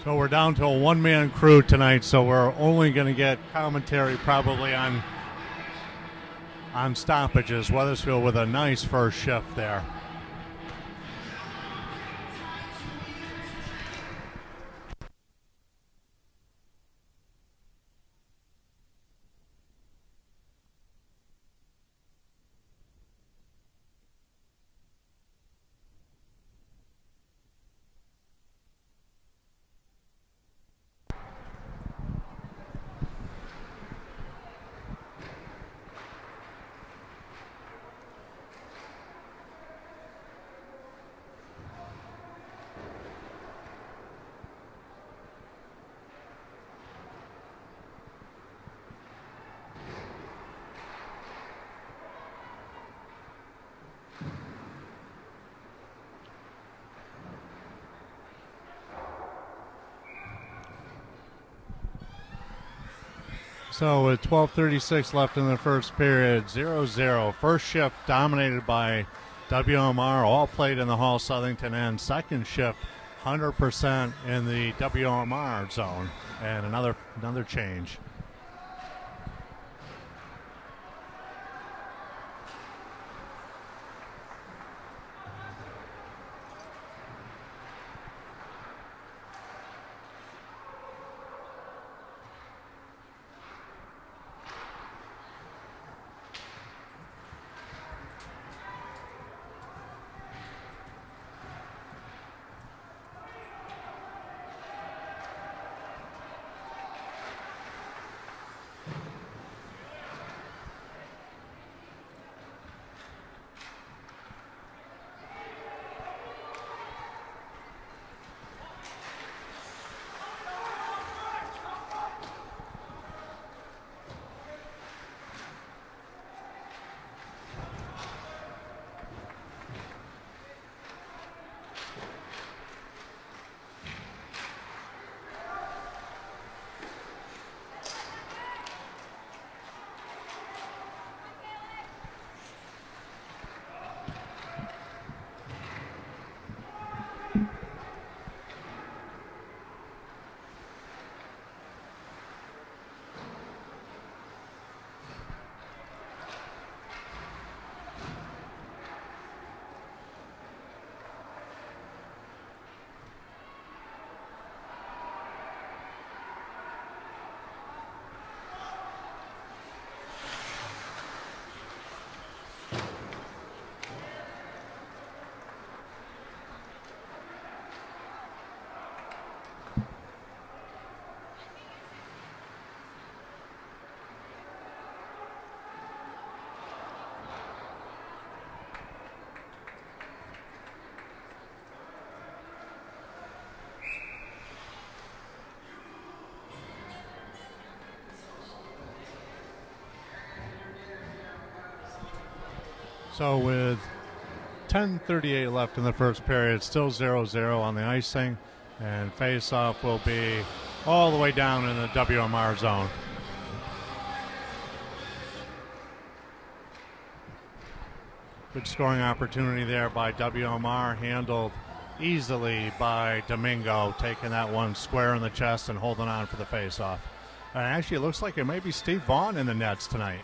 So we're down to a one-man crew tonight, so we're only going to get commentary probably on stoppages. Weathersfield with a nice first shift there. So with 12:36 left in the first period, 0-0. First shift dominated by WMR, all played in the Hall-Southington end. Second shift, 100% in the WMR zone. And another change. So with 10:38 left in the first period, still 0-0 on the icing, and face-off will be all the way down in the WMR zone. Good scoring opportunity there by WMR, handled easily by Domingo, taking that one square in the chest and holding on for the face-off. And actually, it looks like it may be Steve Vaughn in the nets tonight.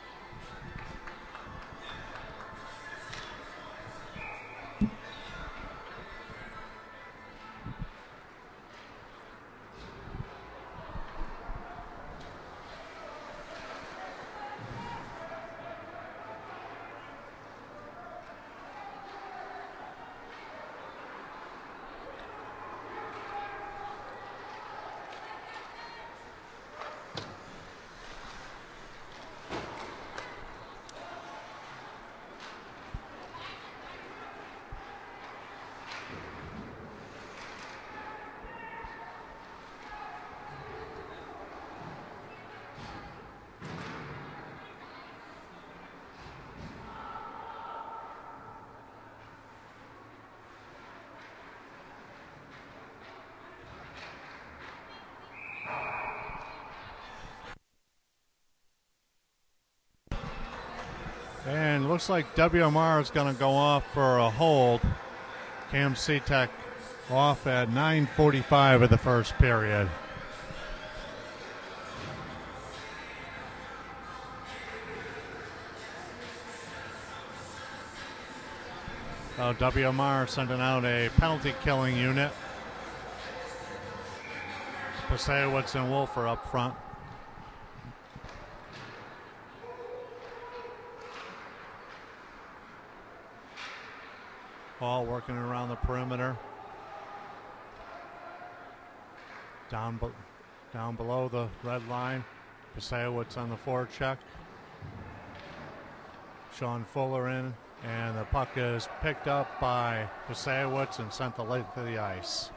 And looks like WMR is going to go off for a hold. Cam Seatek off at 9:45 of the first period. So WMR sending out a penalty killing unit. Pasewicz and Wolf are up front. Hall working around the perimeter. Down below the red line. Pasewicz on the forecheck. Sean Fuller in, and the puck is picked up by Pasewicz and sent the length of the ice.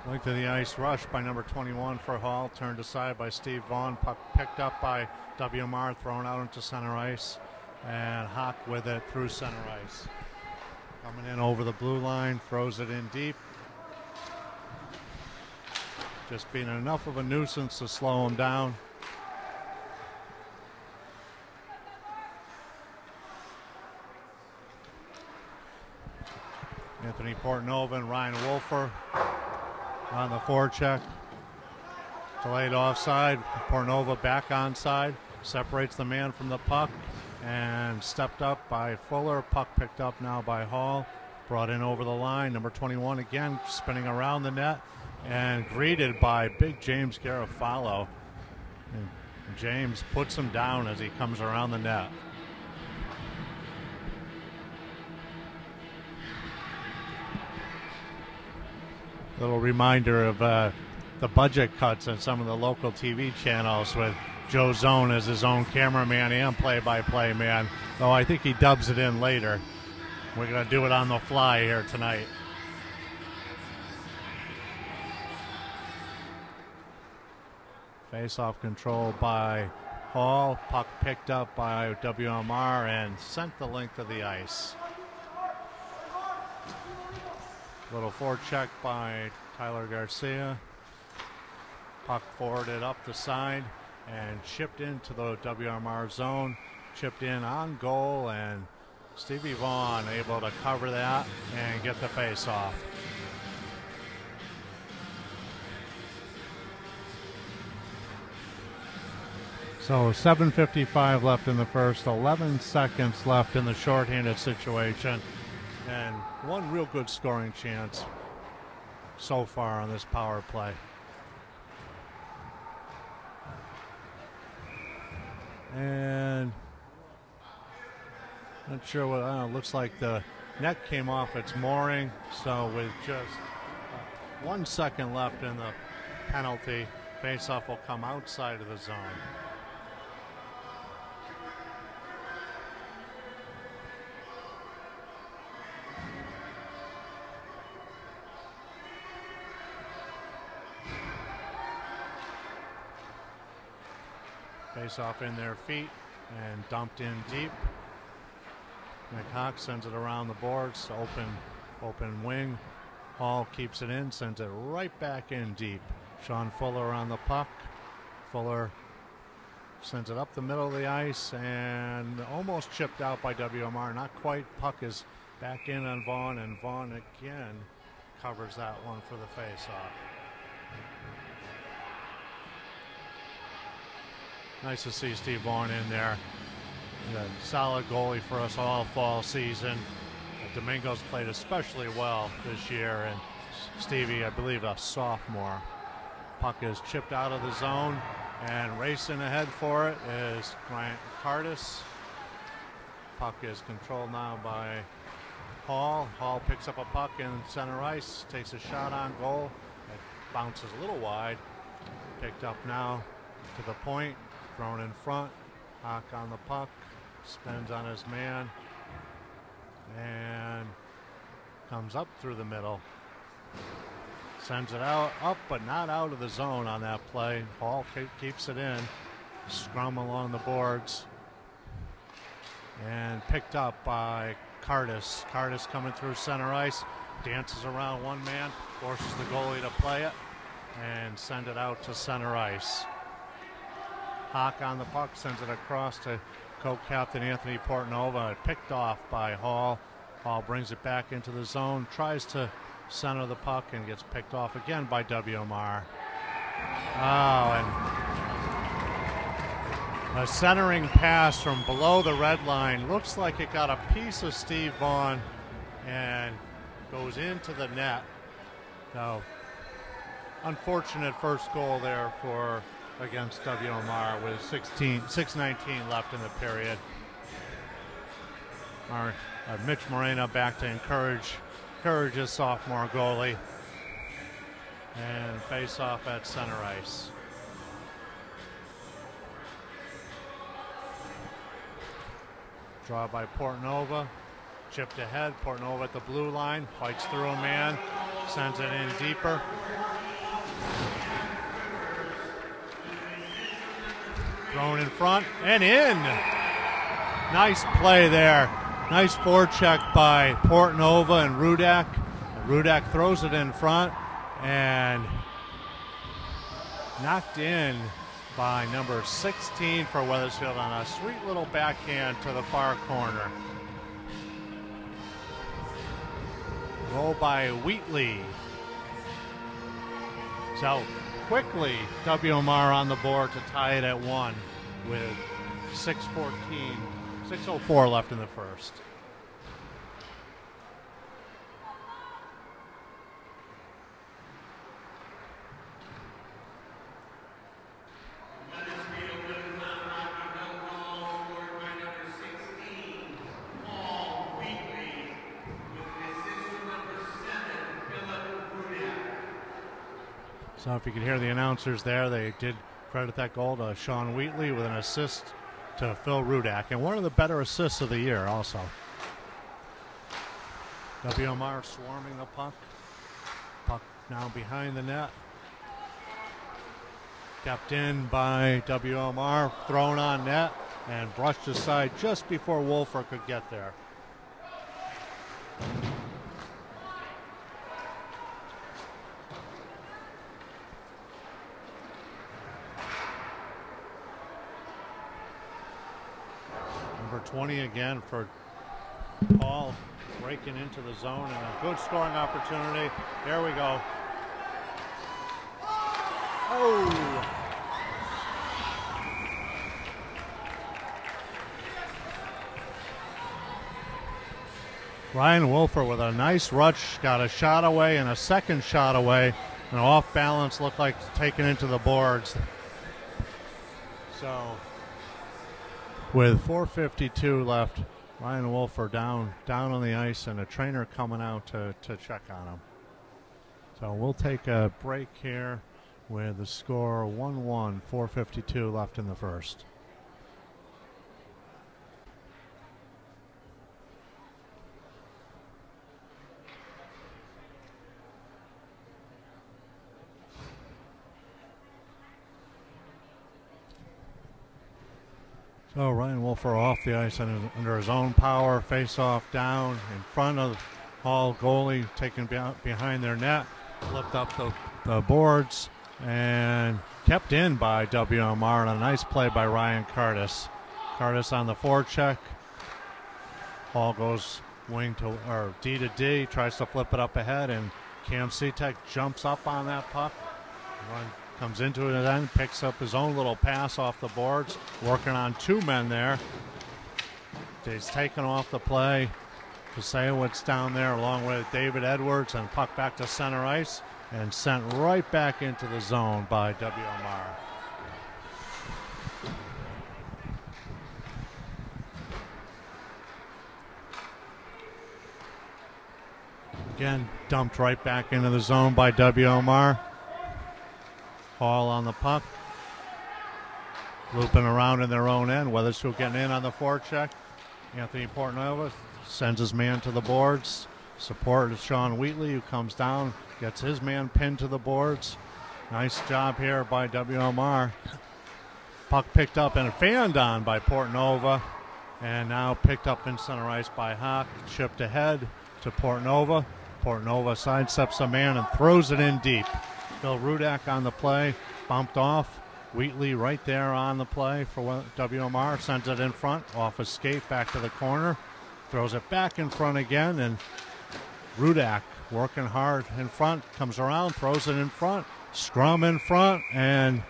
Length of the ice rush by number 21 for Hall, turned aside by Steve Vaughn. Puck picked up by WMR, thrown out into center ice, and Hawk with it through center ice. Coming in over the blue line, throws it in deep. Just being enough of a nuisance to slow him down. Anthony Portnova and Ryan Wolfer on the forecheck. Delayed offside. Portnova back onside. Separates the man from the puck. And stepped up by Fuller. Puck picked up now by Hall. Brought in over the line. Number 21 again spinning around the net. And greeted by big James Garofalo. And James puts him down as he comes around the net. Little reminder of the budget cuts on some of the local TV channels with Joe Zone as his own cameraman and play-by-play man, though I think he dubs it in later. We're going to do it on the fly here tonight. Face-off control by Hall. Puck picked up by WMR and sent the length of the ice. Little forecheck by Tyler Garcia. Puck forwarded up the side and chipped into the WMR zone. Chipped in on goal, and Stevie Vaughn able to cover that and get the face off. So 7:55 left in the first, 11 seconds left in the shorthanded situation. And one real good scoring chance so far on this power play. And not sure what, looks like the net came off its mooring. So with just 1 second left in the penalty, faceoff will come outside of the zone. Face off in their feet and dumped in deep. McHawk sends it around the boards, open wing. Hall keeps it in, sends it right back in deep. Sean Fuller on the puck. Fuller sends it up the middle of the ice and almost chipped out by WMR. Not quite. Puck is back in on Vaughn, and Vaughn again covers that one for the face-off. Nice to see Steve Vaughn in there. A solid goalie for us all fall season. Domingo's played especially well this year, and Stevie, I believe, a sophomore. Puck is chipped out of the zone, and racing ahead for it is Grant Cardis. Puck is controlled now by Hall. Hall picks up a puck in center ice, takes a shot on goal. It bounces a little wide. Picked up now to the point. Thrown in front. Hawk on the puck. Spins on his man. And comes up through the middle. Sends it out, up but not out of the zone on that play. Hall keeps it in. Scrum along the boards. And picked up by Cardis. Cardis coming through center ice. dances around one man, forces the goalie to play it, and send it out to center ice. Hawk on the puck, sends it across to co-captain Anthony Portnova, picked off by Hall. Hall brings it back into the zone, tries to center the puck, and gets picked off again by WMR. Oh, and a centering pass from below the red line. Looks like it got a piece of Steve Vaughn and goes into the net. Now, unfortunate first goal there for against WMR with 6:19 left in the period. Mitch Moreno back to encourage his sophomore goalie, and face off at center ice. Draw by Portnova, chipped ahead. Portnova at the blue line, fights through a man, sends it in deeper. Thrown in front and in. Nice play there. Nice forecheck by Portnova and Rudak. Rudak throws it in front and knocked in by number 16 for Wethersfield on a sweet little backhand to the far corner. Goal by Wheatley. So quickly, WMR on the board to tie it at 1 with 6:04 left in the first. So if you could hear the announcers there, they did credit that goal to Sean Wheatley with an assist to Phil Rudak, and one of the better assists of the year also. WMR swarming the puck. Puck now behind the net. Kept in by WMR, thrown on net, and brushed aside just before Wolfer could get there. Number 20 again for Paul, breaking into the zone, and a good scoring opportunity. There we go. Oh! Ryan Wolfer with a nice rush, got a shot away and a second shot away, and off balance, looked like taken into the boards. So, with 4:52 left, Ryan Wolfer down on the ice, and a trainer coming out to check on him. So we'll take a break here with the score 1-1, 4:52 left in the first. So Ryan Wolfer off the ice under his own power, face-off down in front of Hall goalie, taken behind their net, flipped up the boards, and kept in by WMR, and a nice play by Ryan Curtis. Curtis on the forecheck. Hall goes wing to, or D to D, tries to flip it up ahead, and Cam Seatek jumps up on that puck. Comes into it and then picks up his own little pass off the boards, working on two men there. He's taken off the play. Pasewicz down there along with David Edwards, and puck back to center ice and sent right back into the zone by WMR. Again, dumped right back into the zone by WMR. Hall on the puck, looping around in their own end. Wethersfield getting in on the forecheck. Anthony Portnova sends his man to the boards. Support is Sean Wheatley, who comes down, gets his man pinned to the boards. Nice job here by WMR. Puck picked up and fanned on by Portnova, and now picked up in center ice by Hawk. Chipped ahead to Portnova. Portnova sidesteps a man and throws it in deep. Phil Rudak on the play, bumped off. Wheatley right there on the play for WMR, sends it in front, off a skate, back to the corner, throws it back in front again, and Rudak working hard in front, comes around, throws it in front, scrum in front, and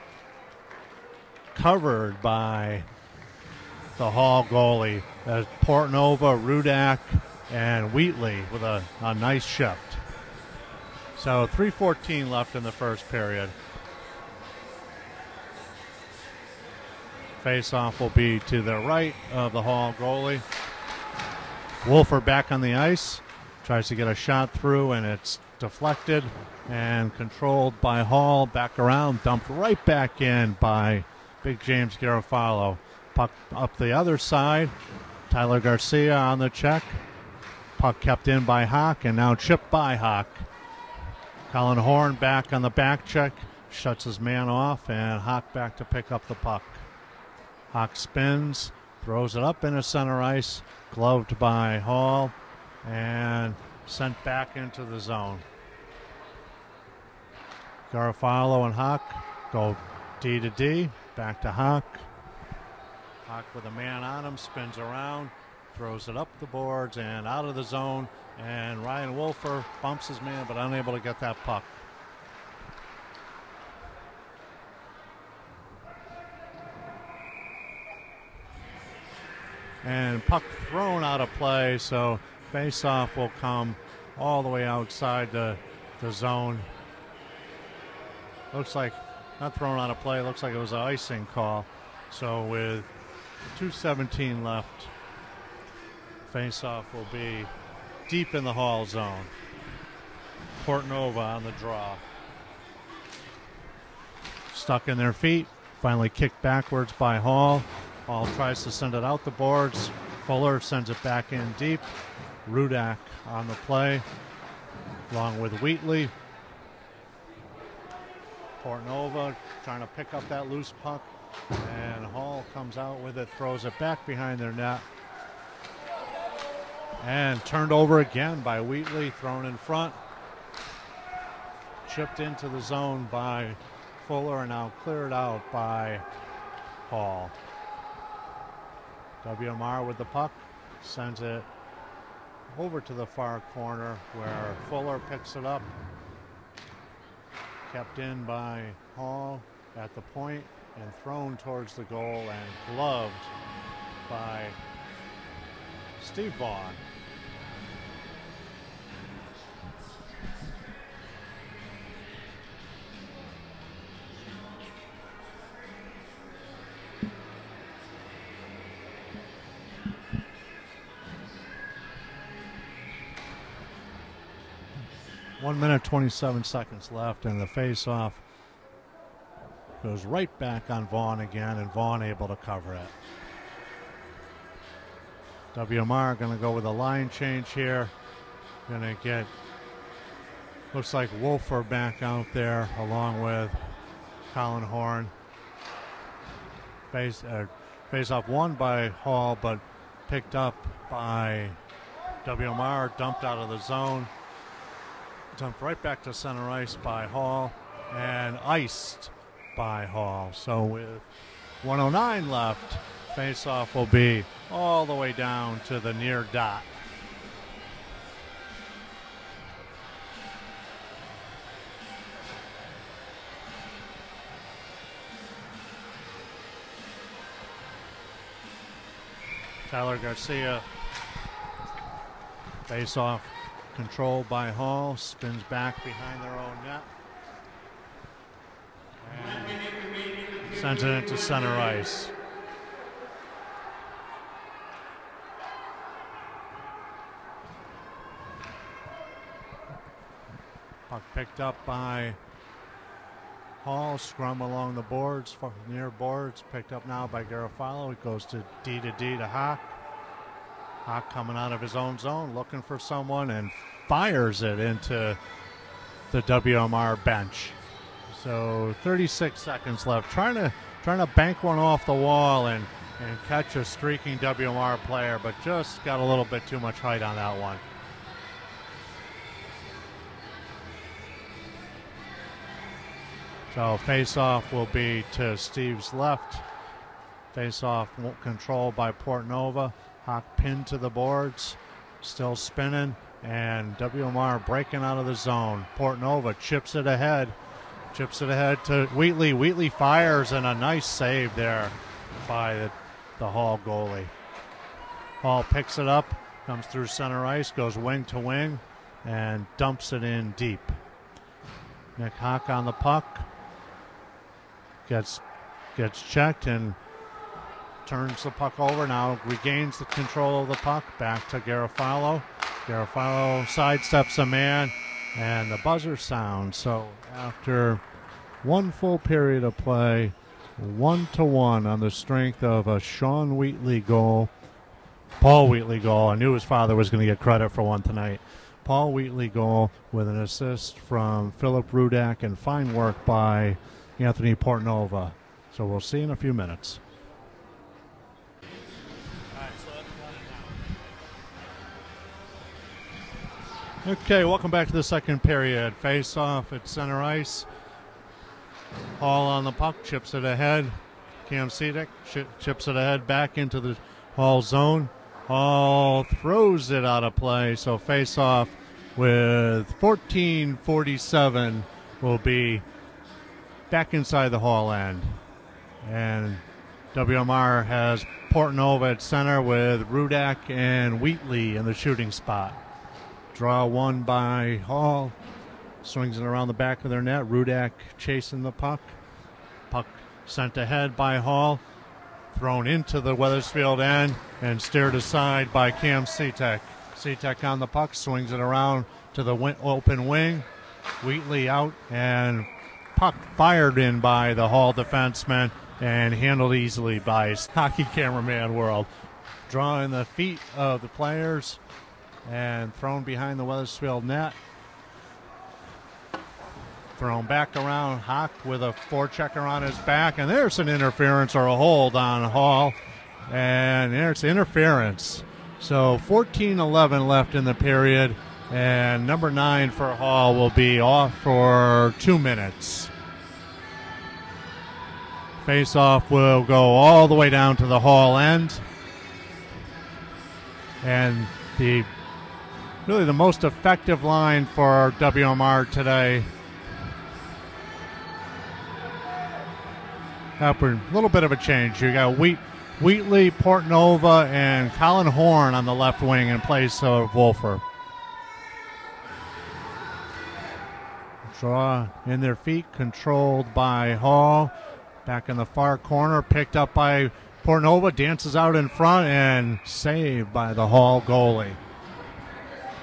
covered by the Hall goalie. Portnova, Rudak, and Wheatley with a nice shift. So 3:14 left in the first period. Face-off will be to the right of the Hall goalie. Wolfer back on the ice. Tries to get a shot through, and it's deflected and controlled by Hall. Back around, dumped right back in by Big James Garofalo. Puck up the other side. Tyler Garcia on the check. Puck kept in by Hawk, and now chipped by Hawk. Colin Horn back on the back check. Shuts his man off, and Hawk back to pick up the puck. Hawk spins, throws it up into center ice, gloved by Hall, and sent back into the zone. Garofalo and Hawk go D to D, back to Hawk. Hawk with a man on him, spins around, throws it up the boards and out of the zone, and Ryan Wolfer bumps his man but unable to get that puck. And puck thrown out of play, so face-off will come all the way outside the zone. Looks like, not thrown out of play, looks like it was an icing call. So with 2:17 left, face-off will be deep in the Hall zone. Portnova on the draw. Stuck in their feet, finally kicked backwards by Hall. Hall tries to send it out the boards. Fuller sends it back in deep. Rudak on the play, along with Wheatley. Portnova trying to pick up that loose puck, and Hall comes out with it, throws it back behind their net. And turned over again by Wheatley, thrown in front. Chipped into the zone by Fuller, and now cleared out by Hall. WMR with the puck, sends it over to the far corner where Fuller picks it up. Kept in by Hall at the point and thrown towards the goal and gloved by Steve Vaughn. One minute, 27 seconds left, and the face-off goes right back on Vaughn again, and Vaughn able to cover it. WMR going to go with a line change here. Going to get, looks like Wolfer back out there along with Colin Horn. Face-off won by Hall, but picked up by WMR, dumped out of the zone. Dumped right back to center ice by Hall and iced by Hall. So with 1:09 left, face-off will be all the way down to the near dot. Tyler Garcia, face-off controlled by Hall, spins back behind their own net and sends it into center ice. Puck picked up by Hall, scrum along the boards, near boards, picked up now by Garofalo. It goes to D to Hawk. Hawk coming out of his own zone, looking for someone, and fires it into the WMR bench. So 36 seconds left. Trying to bank one off the wall and catch a streaking WMR player, but just got a little bit too much height on that one. So face-off will be to Steve's left. Face-off controlled by Portnova. Hawk pinned to the boards, still spinning, and WMR breaking out of the zone. Portnova chips it ahead to Wheatley. Wheatley fires, and a nice save there by the Hall goalie. Hall picks it up, comes through center ice, goes wing to wing, and dumps it in deep. Nick Hawk on the puck, gets checked and turns the puck over. Now regains the control of the puck. Back to Garofalo. Garofalo sidesteps a man, and the buzzer sounds. So after one full period of play, 1-1 on the strength of a Sean Wheatley goal. Paul Wheatley goal. I knew his father was going to get credit for one tonight. Paul Wheatley goal with an assist from Philip Rudak, and fine work by Anthony Portnova. So we'll see in a few minutes. Okay, welcome back to the second period. Face off at center ice. Hall on the puck, chips it ahead. Cam Cedic chips it ahead back into the Hall zone. Hall throws it out of play, so face off with 14:47 will be back inside the Hall end. And WMR has Portnova at center with Rudak and Wheatley in the shooting spot. Draw one by Hall. Swings it around the back of their net. Rudak chasing the puck. Puck sent ahead by Hall. Thrown into the Wethersfield end and steered aside by Cam Cedic. Cedic on the puck. Swings it around to the open wing. Wheatley out, and puck fired in by the Hall defenseman and handled easily by his hockey cameraman world. Drawing the feet of the players and thrown behind the Wethersfield net. Thrown back around. Hawk with a forechecker on his back, and there's an interference or a hold on Hall, and there's interference. So 14:11 left in the period, and number 9 for Hall will be off for 2 minutes. Face-off will go all the way down to the Hall end, and really the most effective line for WMR today. A little bit of a change. You got Wheatley, Portnova, and Colin Horn on the left wing in place of Wolfer. Draw in their feet, controlled by Hall. Back in the far corner, picked up by Portnova, dances out in front, and saved by the Hall goalie.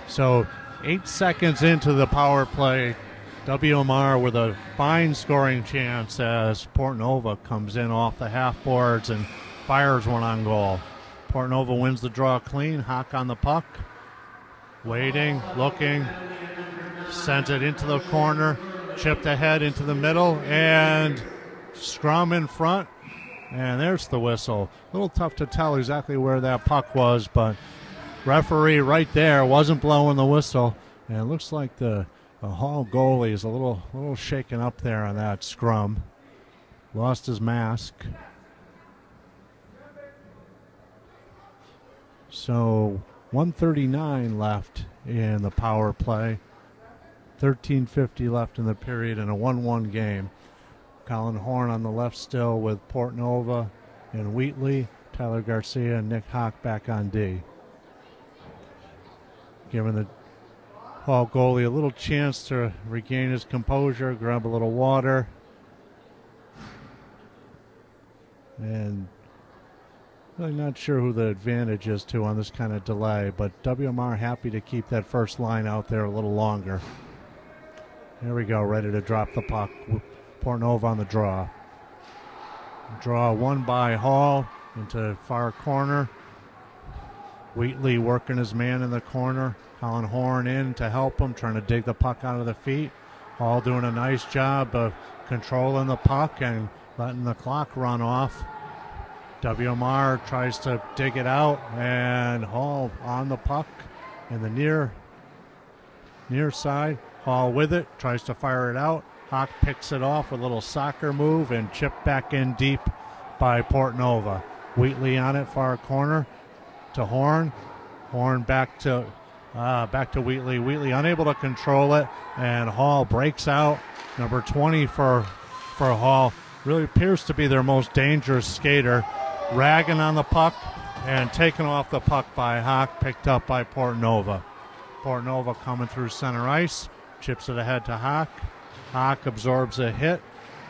So 8 seconds into the power play, WMR with a fine scoring chance as Portnova comes in off the half boards and fires one on goal. Portnova wins the draw clean. Hawk on the puck. Waiting, looking, sent it into the corner, chipped ahead into the middle, and scrum in front. And there's the whistle. A little tough to tell exactly where that puck was, but referee right there wasn't blowing the whistle. And it looks like the Hall goalie is a little shaken up there on that scrum. Lost his mask. So 1:39 left in the power play. 13:50 left in the period in a 1-1 game. Colin Horn on the left still with Portnova and Wheatley. Tyler Garcia and Nick Hawk back on D. Giving the Hall goalie a little chance to regain his composure, grab a little water. And really not sure who the advantage is to on this kind of delay, but WMR happy to keep that first line out there a little longer. There we go, ready to drop the puck. Portnova on the draw. Draw one by Hall into far corner. Wheatley working his man in the corner. Colin Horn in to help him, trying to dig the puck out of the feet. Hall doing a nice job of controlling the puck and letting the clock run off. WMR tries to dig it out, and Hall on the puck in the near side. Hall with it, tries to fire it out. Hawk picks it off with a little soccer move and chipped back in deep by Portnova. Wheatley on it, far corner to Horn. Horn back to Wheatley. Wheatley unable to control it, and Hall breaks out. Number 20 for Hall. Really appears to be their most dangerous skater. Ragging on the puck and taken off the puck by Hawk, picked up by Portnova. Portnova coming through center ice, chips it ahead to Hawk. Hawk absorbs a hit,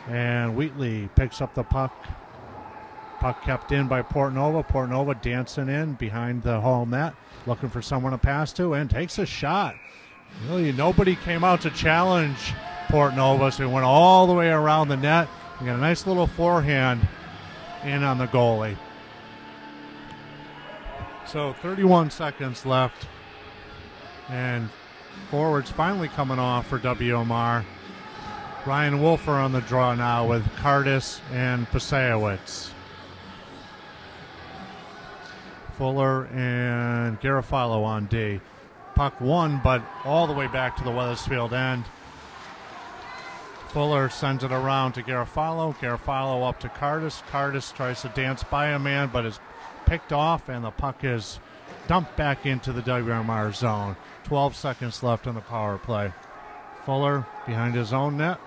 and Wheatley picks up the puck. Puck kept in by Portnova. Portnova dancing in behind the Hall net, looking for someone to pass to, and takes a shot. Really, nobody came out to challenge Portnova, so he went all the way around the net. We got a nice little forehand in on the goalie. So 31 seconds left, and forwards finally coming off for WMR. Ryan Wolfer on the draw now with Cardis and Pasayowicz. Fuller and Garofalo on D. Puck won, but all the way back to the Wethersfield end. Fuller sends it around to Garofalo. Garofalo up to Cardis. Cardis tries to dance by a man, but is picked off, and the puck is dumped back into the WMR zone. 12 seconds left on the power play. Fuller behind his own net.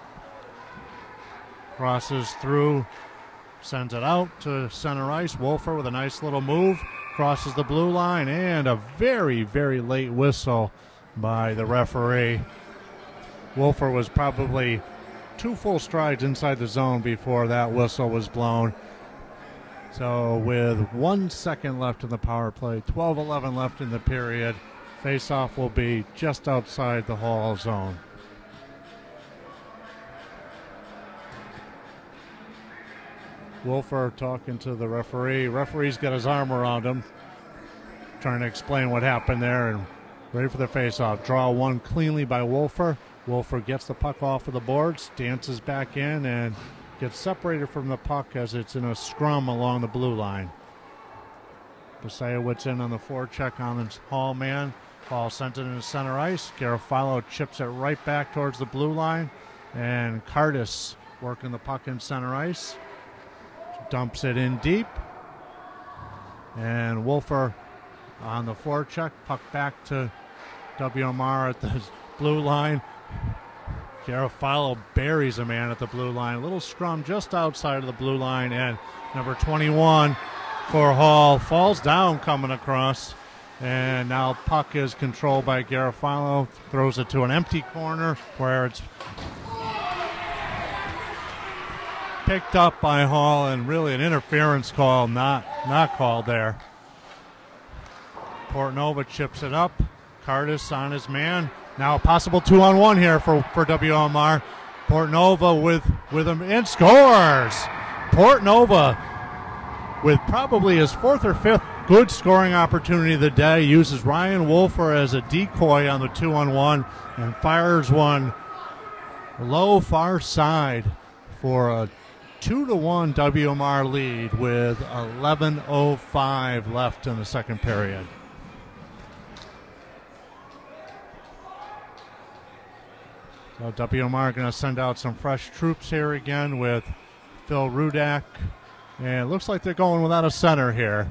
Crosses through, sends it out to center ice. Wolfer with a nice little move. Crosses the blue line, and a very, very late whistle by the referee. Wolfer was probably 2 full strides inside the zone before that whistle was blown. So with 1 second left in the power play, 12-11 left in the period, face-off will be just outside the Hall zone. Wolfer talking to the referee. Referee's got his arm around him, trying to explain what happened there, and ready for the face-off. Draw one cleanly by Wolfer. Wolfer gets the puck off of the boards, dances back in, and gets separated from the puck as it's in a scrum along the blue line. Pasayowicz in on the forecheck on the Hall man. Hall sent it into center ice. Garofalo chips it right back towards the blue line, and Cardis working the puck in center ice. Dumps it in deep, and Wolfer on the forecheck. Puck back to WMR at the blue line. Garofalo buries a man at the blue line. A little scrum just outside of the blue line, and number 21 for Hall falls down coming across, and now puck is controlled by Garofalo. Throws it to an empty corner where it's picked up by Hall, and really an interference call not called there. Portnova chips it up. Cardis on his man. Now a possible 2-on-1 here for WMR. Portnova with him and scores. Portnova with probably his 4th or 5th good scoring opportunity of the day, uses Ryan Wolfer as a decoy on the 2-on-1 and fires one low far side for a 2-1 WMR lead with 11:05 left in the second period. So WMR going to send out some fresh troops here again with Phil Rudak. And it looks like they're going without a center here.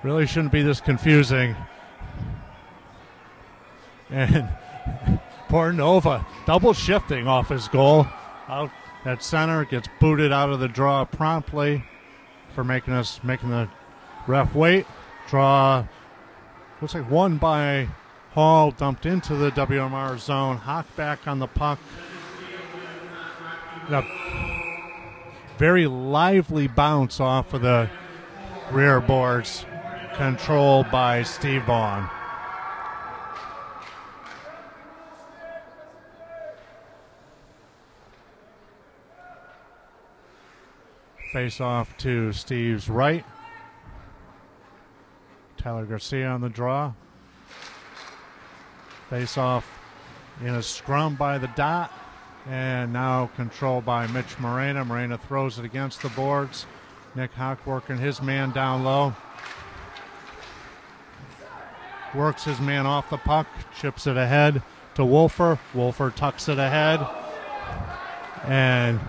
Really shouldn't be this confusing. And Portnova double shifting off his goal. Out at center, gets booted out of the draw promptly for making the ref wait. Draw looks like won by Hall, dumped into the WMR zone. Hawk back on the puck. A very lively bounce off of the rear boards, controlled by Steve Vaughn. Face off to Steve's right. Tyler Garcia on the draw. Face off in a scrum by the dot. And now controlled by Mitch Morena. Morena throws it against the boards. Nick Hawk working his man down low. Works his man off the puck. Chips it ahead to Wolfer. Wolfer tucks it ahead. And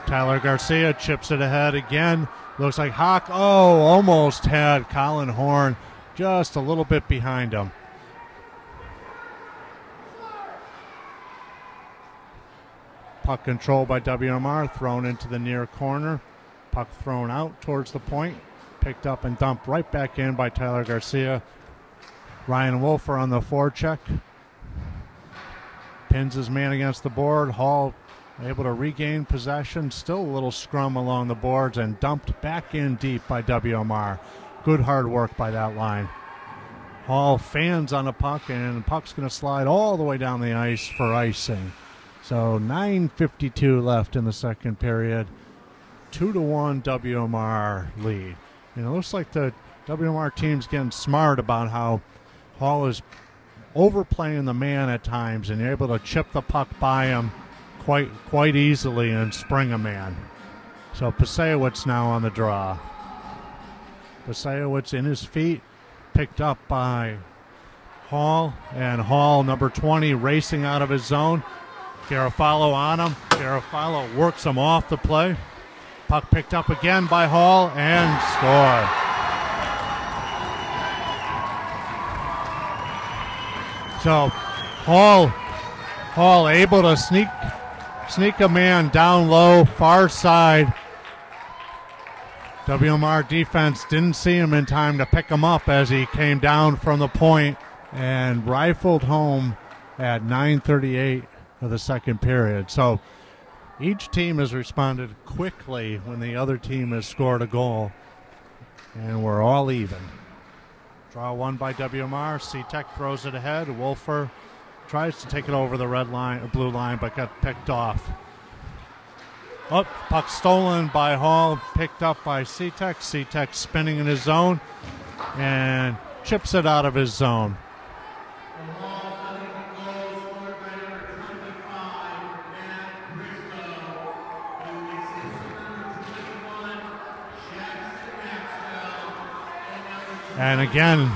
Tyler Garcia chips it ahead again. Looks like Hawk, almost had Colin Horn just a little bit behind him. Puck controlled by WMR, thrown into the near corner. Puck thrown out towards the point. Picked up and dumped right back in by Tyler Garcia. Ryan Wolfer on the forecheck. Pins his man against the board. Hall able to regain possession. Still a little scrum along the boards and dumped back in deep by WMR. Good hard work by that line. Hall fans on the puck, and the puck's going to slide all the way down the ice for icing. So 9:52 left in the second period. 2-1 WMR lead. And it looks like the WMR team's getting smart about how Hall is overplaying the man at times and able to chip the puck by him quite easily and spring a man. So Pasewicz now on the draw. Pasewicz in his feet, picked up by Hall, and Hall, number 20, racing out of his zone. Garofalo on him. Garofalo works him off the play. Puck picked up again by Hall and score. So Hall able to sneak a man down low, far side. WMR defense didn't see him in time to pick him up as he came down from the point and rifled home at 9:38 of the second period. So each team has responded quickly when the other team has scored a goal, and we're all even. Draw one by WMR. C-Tech throws it ahead. Wolfer tries to take it over the red line or blue line, but got picked off. Puck stolen by Hall, picked up by C-Tech. C-Tech spinning in his zone and chips it out of his zone. And again,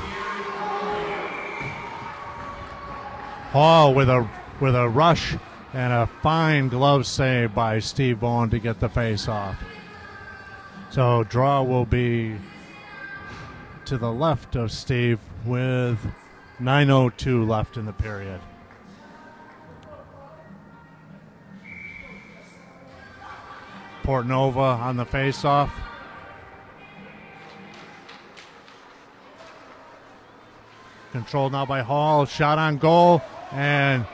Hall with a rush and a fine glove save by Steve Vaughn to get the face off. So draw will be to the left of Steve with 9:02 left in the period. Portnova on the face-off. Controlled now by Hall. Shot on goal and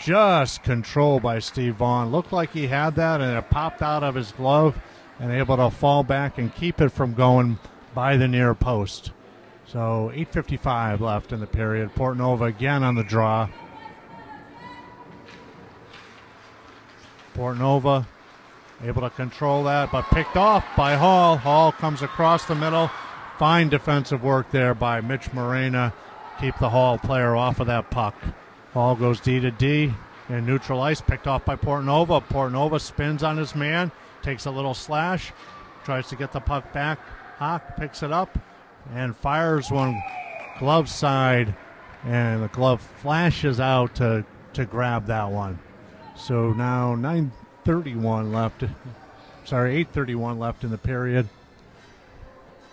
just controlled by Steve Vaughn. Looked like he had that and it popped out of his glove and able to fall back and keep it from going by the near post. So 8:55 left in the period. Portnova again on the draw. Portnova able to control that, but picked off by Hall. Hall comes across the middle. Fine defensive work there by Mitch Morena. Keep the Hall player off of that puck. Hall goes D to D and neutral ice, picked off by Portnova. Portnova spins on his man, takes a little slash, tries to get the puck back. Hawk picks it up and fires one glove side, and the glove flashes out to grab that one. So now 8:31 left in the period.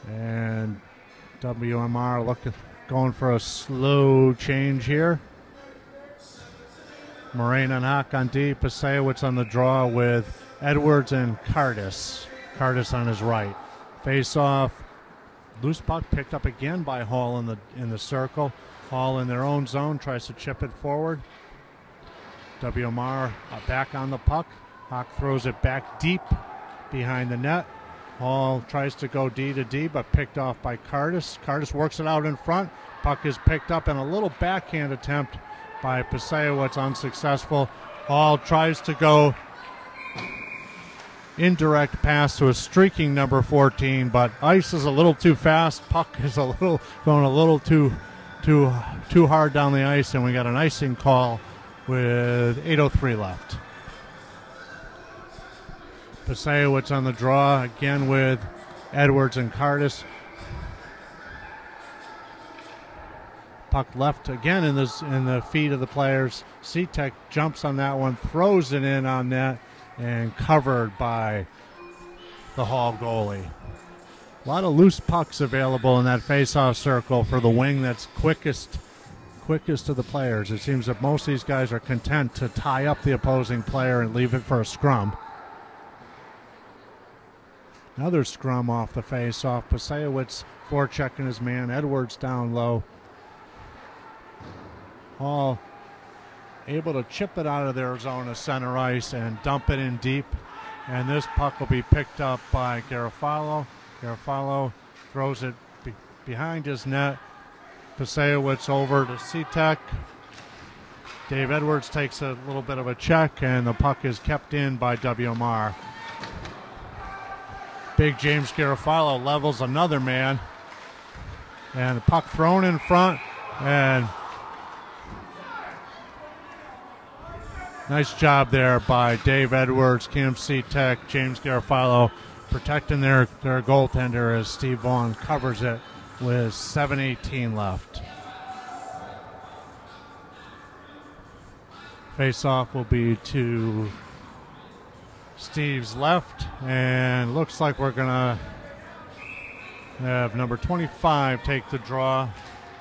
And WMR going for a slow change here. Morena and Hawk on D. Pasewicz on the draw with Edwards and Cardis. Cardis on his right. Face off. Loose puck picked up again by Hall in the circle. Hall in their own zone tries to chip it forward. WMR back on the puck. Hawk throws it back deep behind the net. Hall tries to go D to D, but picked off by Cardis. Cardis works it out in front. Puck is picked up in a little backhand attempt by Pasewicz, unsuccessful. Hall tries to go indirect pass to a streaking number 14, but ice is a little too fast. Puck is going a little too hard down the ice, and we got an icing call with 8:03 left. Pasewicz on the draw again with Edwards and Cardis. Puck left again in the feet of the players. C-Tech jumps on that one, throws it in on net, and covered by the Hall goalie. A lot of loose pucks available in that face-off circle for the wing that's quickest of the players. It seems that most of these guys are content to tie up the opposing player and leave it for a scrum. Another scrum off the face-off. Pasayowicz forechecking his man. Edwards down low. Hall able to chip it out of their zone of center ice and dump it in deep. And this puck will be picked up by Garofalo. Garofalo throws it behind his net. Pasayowicz over to Citek. Dave Edwards takes a little bit of a check, and the puck is kept in by WMR. Big James Garofalo levels another man. And the puck thrown in front, and nice job there by Dave Edwards, Cam Citek, James Garofalo protecting their goaltender as Steve Vaughn covers it with 7:18 left. Face-off will be to Steve's left, and looks like we're going to have number 25 take the draw.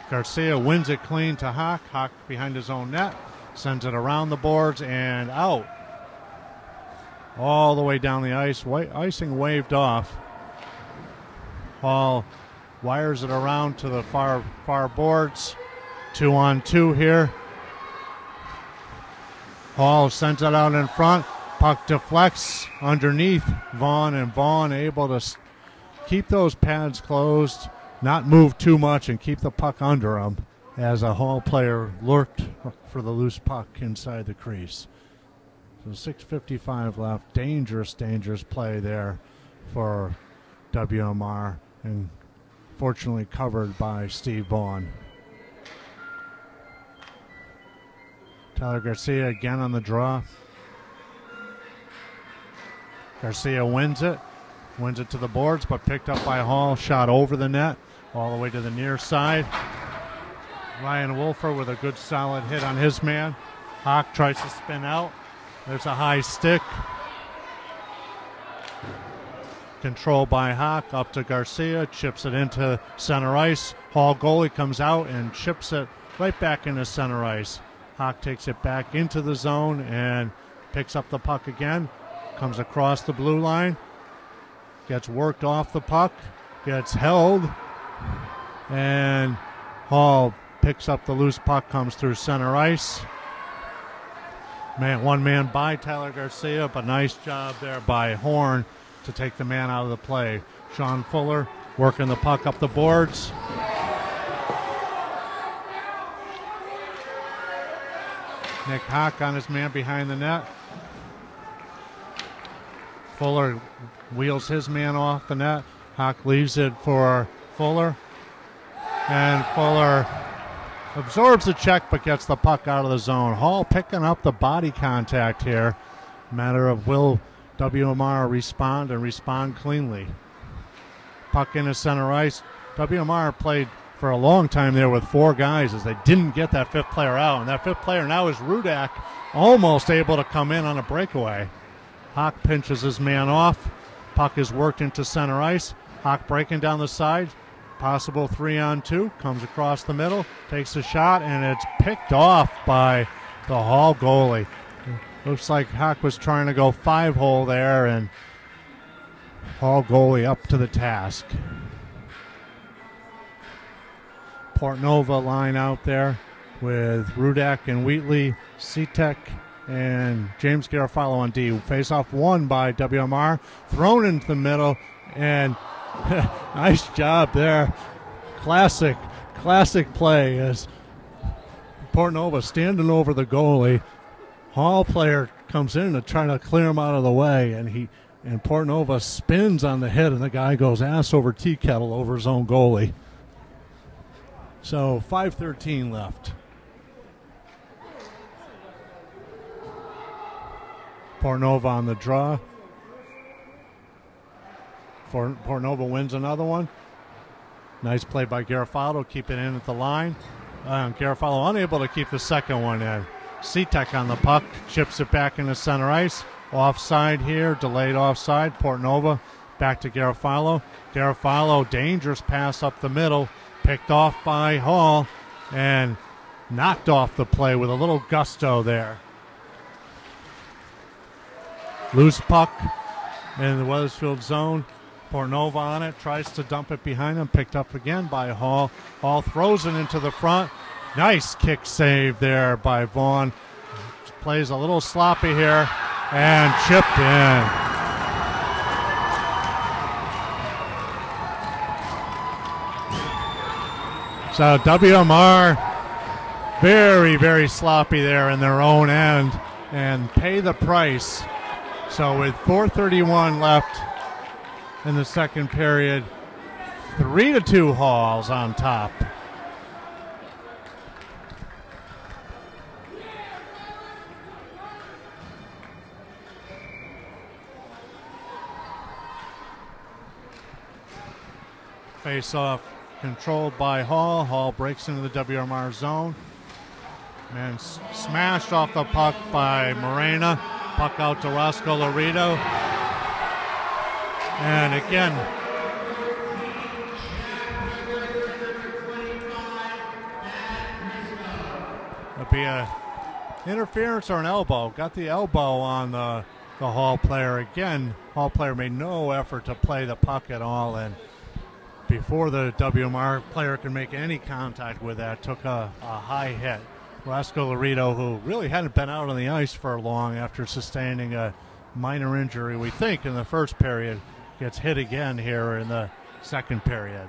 Garcia wins it clean to Hawk. Hawk behind his own net, sends it around the boards and out. All the way down the ice. Icing waved off. Hall wires it around to the far boards. 2-on-2 here. Hall sends it out in front. Puck deflects underneath Vaughn, and Vaughn able to keep those pads closed, not move too much, and keep the puck under him as a Hall player lurked for the loose puck inside the crease. So 6:55 left. Dangerous play there for WMR, and fortunately covered by Steve Vaughn. Tyler Garcia again on the draw. Garcia wins it to the boards, but picked up by Hall. Shot over the net, all the way to the near side. Ryan Wolfer with a good solid hit on his man. Hawk tries to spin out. There's a high stick. Control by Hawk, up to Garcia, chips it into center ice. Hall goalie comes out and chips it right back into center ice. Hawk takes it back into the zone and picks up the puck again. Comes across the blue line. Gets worked off the puck. Gets held. And Hall picks up the loose puck, comes through center ice. One man by Tyler Garcia, but nice job there by Horn to take the man out of the play. Sean Fuller working the puck up the boards. Nick Hawk on his man behind the net. Fuller wheels his man off the net. Hawk leaves it for Fuller. And Fuller absorbs the check but gets the puck out of the zone. Hall picking up the body contact here. Matter of will WMR respond cleanly. Puck into center ice. WMR played for a long time there with four guys as they didn't get that fifth player out. And that fifth player now is Rudak, almost able to come in on a breakaway. Hawk pinches his man off. Puck is worked into center ice. Hawk breaking down the side. Possible 3-on-2. Comes across the middle. Takes a shot, and it's picked off by the Hall goalie. Looks like Hawk was trying to go 5-hole there, and Hall goalie up to the task. Portnova line out there with Rudak and Wheatley, Citek, and James Garofalo on D. Face-off won by WMR. Thrown into the middle, and nice job there. Classic play as Portnova standing over the goalie. Hall player comes in to try to clear him out of the way, and Portnova spins on the hit, and the guy goes ass over tea kettle over his own goalie. So 5:13 left. Portnova on the draw. Portnova wins another one. Nice play by Garofalo, keep it in at the line. Garofalo unable to keep the second one in. Citek on the puck, chips it back into center ice. offside here, delayed offside. Portnova back to Garofalo. Garofalo, dangerous pass up the middle, picked off by Hall and knocked off the play with a little gusto there. Loose puck in the Wethersfield zone. Portnova on it, tries to dump it behind him, picked up again by Hall. Hall throws it into the front. Nice kick save there by Vaughn. Plays a little sloppy here and chipped in. So WMR very, very sloppy there in their own end and pay the price. So with 4:31 left in the second period, 3-2 Halls on top. Face-off controlled by Hall. Hall breaks into the WMR zone. And smashed off the puck by Morena. Puck out to Roscoe Laredo. And again, it'll be a interference or an elbow. Got the elbow on the Hall player again. Hall player made no effort to play the puck at all, and before the WMR player could make any contact with that, took a high hit. Roscoe Laredo, who really hadn't been out on the ice for long after sustaining a minor injury, we think, in the first period, gets hit again here in the second period.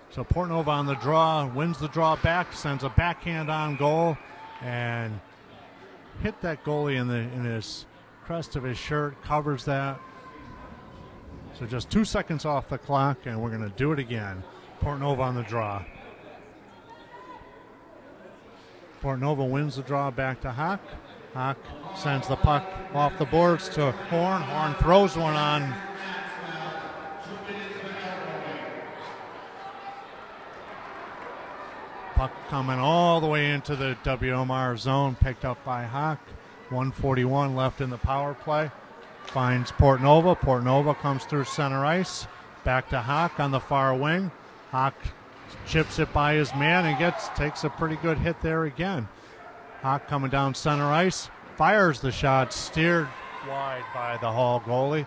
So Portnova on the draw, wins the draw back, sends a backhand on goal, and hit that goalie in his crest of his shirt, covers that. So just 2 seconds off the clock, and we're going to do it again. Portnova on the draw. Portnova wins the draw back to Hawk. Hawk sends the puck off the boards to Horn. Horn throws one on. Puck coming all the way into the WMR zone, picked up by Hawk. 1:41 left in the power play. Finds Portnova. Portnova comes through center ice. Back to Hawk on the far wing. Hawk chips it by his man and takes a pretty good hit there again. Hawk coming down center ice. Fires the shot, steered wide by the Hall goalie.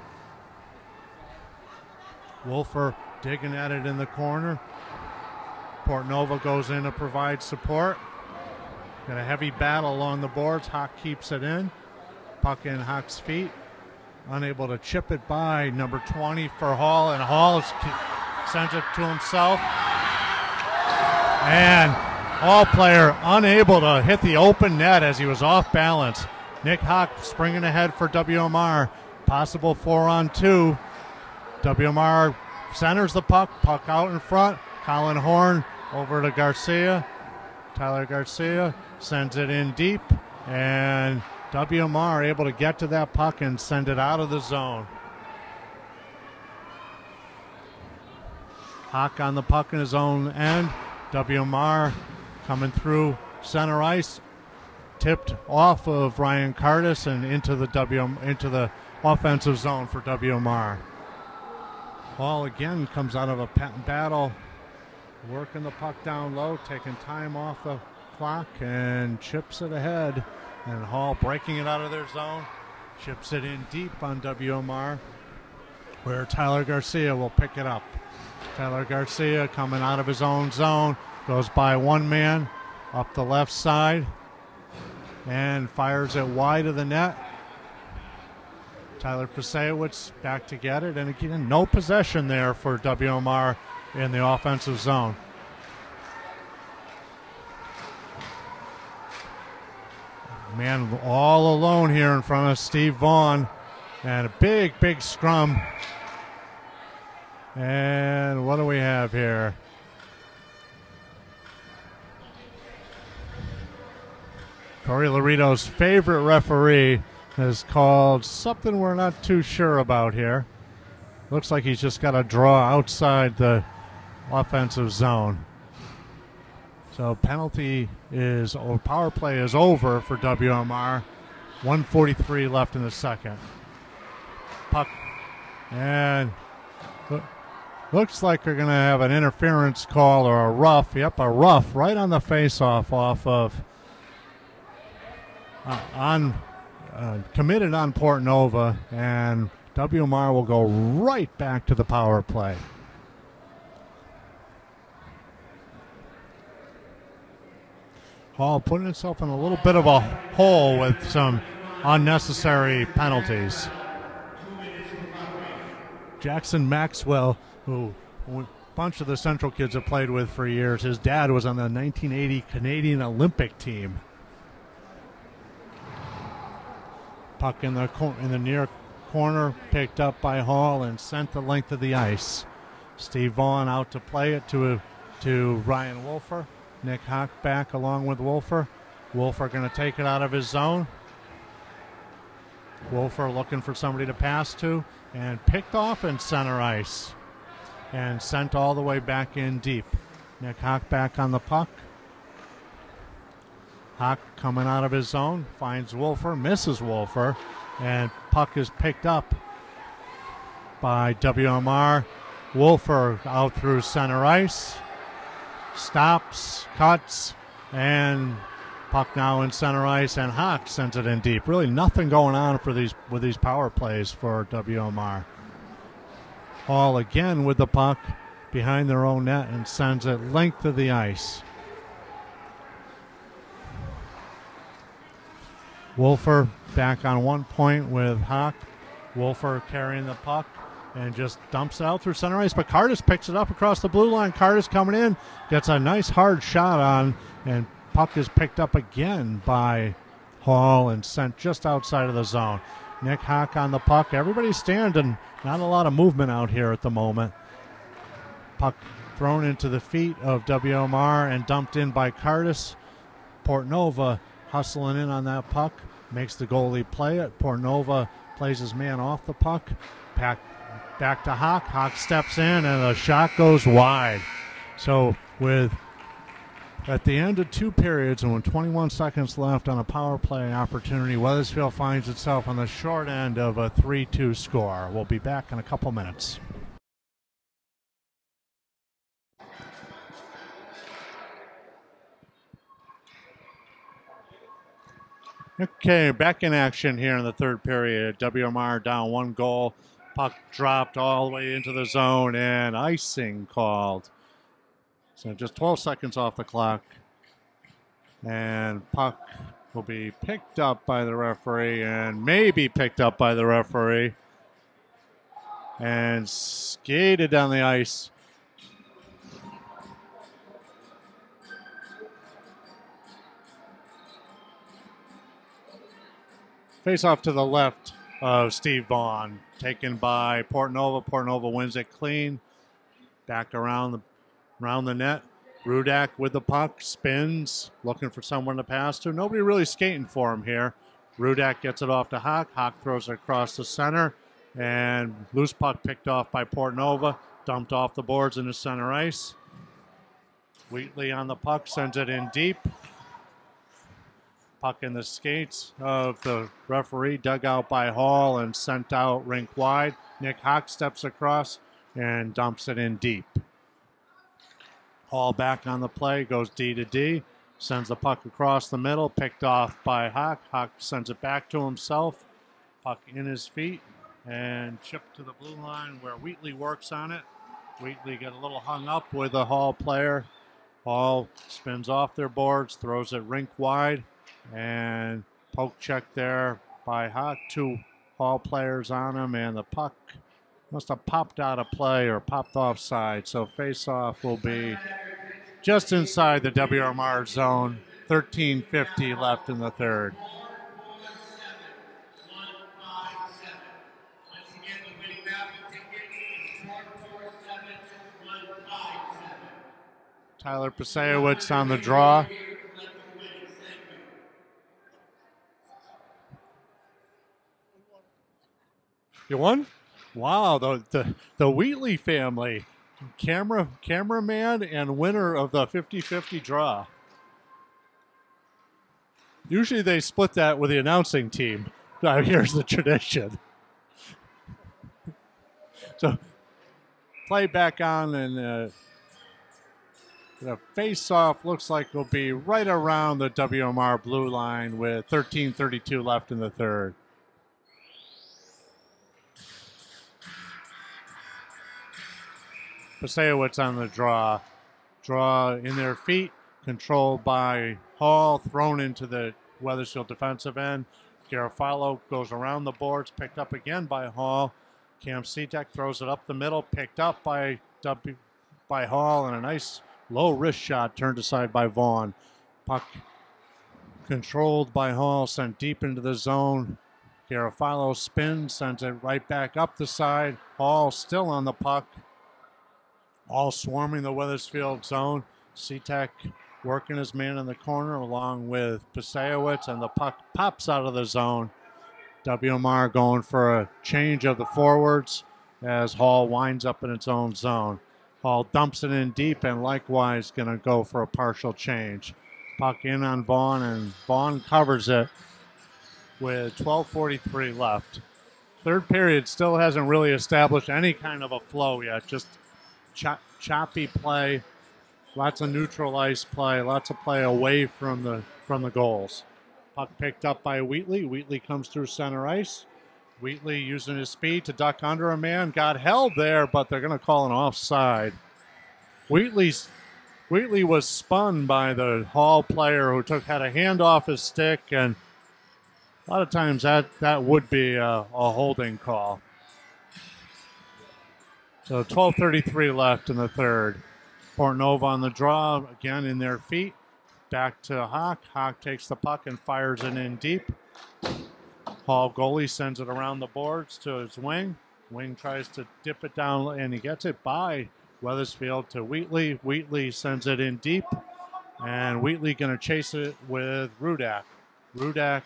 Wolfer digging at it in the corner. Portnova goes in to provide support. Got a heavy battle along the boards. Hawk keeps it in. Puck in Hawk's feet. Unable to chip it by number 20 for Hall, and Hall sends it to himself. And Hall player unable to hit the open net as he was off balance. Nick Hawk springing ahead for WMR. Possible 4-on-2. WMR centers the puck. Puck out in front. Colin Horn over to Garcia. Tyler Garcia sends it in deep, and WMR able to get to that puck and send it out of the zone. Hawk on the puck in his own end. WMR coming through center ice, tipped off of Ryan Cardis and into the offensive zone for WMR. Hall again comes out of a battle, working the puck down low, taking time off the clock, and chips it ahead. And Hall breaking it out of their zone, chips it in deep on WMR, where Tyler Garcia will pick it up. Tyler Garcia coming out of his own zone, goes by one man up the left side and fires it wide of the net. Tyler Pasewicz back to get it, and again, no possession there for WMR in the offensive zone. Man all alone here in front of Steve Vaughn, and a big, big scrum. And what do we have here? Corey Laredo's favorite referee has called something we're not too sure about here. Looks like he's just got a draw outside the offensive zone. So penalty is, or power play is over for WMR. 1:43 left in the second. Puck, and looks like they're going to have an interference call or a rough. Yep, a rough right on the face-off off of committed on Portnova, and WMR will go right back to the power play. Hall putting itself in a little bit of a hole with some unnecessary penalties. Jackson Maxwell, who a bunch of the Central kids have played with for years, his dad was on the 1980 Canadian Olympic team. Puck in the near corner, picked up by Hall and sent the length of the ice. Steve Vaughn out to play it to Ryan Wolfer. Nick Hock back along with Wolfer. Wolfer going to take it out of his zone. Wolfer looking for somebody to pass to, and picked off in center ice and sent all the way back in deep. Nick Hock back on the puck. Hock coming out of his zone, finds Wolfer, misses Wolfer, and puck is picked up by WMR. Wolfer out through center ice, stops, cuts, and puck now in center ice, and Hock sends it in deep. Really nothing going on with these power plays for WMR. Hall again with the puck behind their own net and sends it length of the ice. Wolfer back on 1 point with Hock. Wolfer carrying the puck and just dumps it out through center ice, but Cardis picks it up across the blue line. Cardis coming in, gets a nice hard shot on, and puck is picked up again by Hall and sent just outside of the zone. Nick Hock on the puck. Everybody's standing. Not a lot of movement out here at the moment. Puck thrown into the feet of WMR and dumped in by Cardis. Portnova hustling in on that puck. Makes the goalie play it. Portnova plays his man off the puck. Back to Hock. Hock steps in, and the shot goes wide. So at the end of 2 periods and with 21 seconds left on a power play opportunity, Wethersfield finds itself on the short end of a 3-2 score. We'll be back in a couple minutes. Okay, back in action here in the third period. WMR down 1 goal. Puck dropped all the way into the zone, and icing called. So just 12 seconds off the clock. And puck will be picked up by the referee, and maybe picked up by the referee, and skated down the ice. Face off to the left of Steve Vaughn, taken by Portnova. Portnova wins it clean. Back around the net. Rudak with the puck, spins, looking for someone to pass to. Nobody really skating for him here. Rudak gets it off to Hock. Hock throws it across the center, and loose puck picked off by Portnova, dumped off the boards into center ice. Wheatley on the puck, sends it in deep. Puck in the skates of the referee, dug out by Hall and sent out rink wide. Nick Hock steps across and dumps it in deep. Hall back on the play, goes D to D, sends the puck across the middle, picked off by Hock. Hock sends it back to himself. Puck in his feet and chipped to the blue line where Wheatley works on it. Wheatley got a little hung up with a Hall player. Hall spins off their boards, throws it rink wide, and poke check there by Hock. 2 Hall players on him, and the puck must have popped out of play or popped offside. So face-off will be just inside the WMR zone. 13:50 left in the third. Tyler Pasewicz on the draw. You won? Wow, the Wheatley family cameraman and winner of the 50-50 draw. Usually they split that with the announcing team. Now here's the tradition. So play back on, and the face-off looks like it'll be right around the WMR blue line with 13:32 left in the third. Pasewicz on the draw. Draw in their feet, controlled by Hall, thrown into the Wethersfield defensive end. Garofalo goes around the boards, picked up again by Hall. Cam Seatek throws it up the middle, picked up by Hall, and a nice low wrist shot turned aside by Vaughn. Puck controlled by Hall, sent deep into the zone. Garofalo spins, sends it right back up the side. Hall still on the puck. All swarming the Wethersfield zone. Seatek working his man in the corner along with Pasewicz, and the puck pops out of the zone. WMR going for a change of the forwards as Hall winds up in its own zone. Hall dumps it in deep and likewise going to go for a partial change. Puck in on Vaughn, and Vaughn covers it with 12:43 left. Third period still hasn't really established any kind of a flow yet, just choppy play, lots of neutral ice play, lots of play away from the goals. Puck picked up by Wheatley. Wheatley comes through center ice. Wheatley using his speed to duck under a man. Got held there, but they're going to call an offside. Wheatley was spun by the Hall player who had a hand off his stick, and a lot of times that would be a holding call. So 12:33 left in the third. Portnova on the draw, again in their feet. Back to Hawk. Hawk takes the puck and fires it in deep. Hall goalie sends it around the boards to his wing. Wing tries to dip it down, and he gets it by Wethersfield to Wheatley. Wheatley sends it in deep, and Wheatley going to chase it with Rudak. Rudak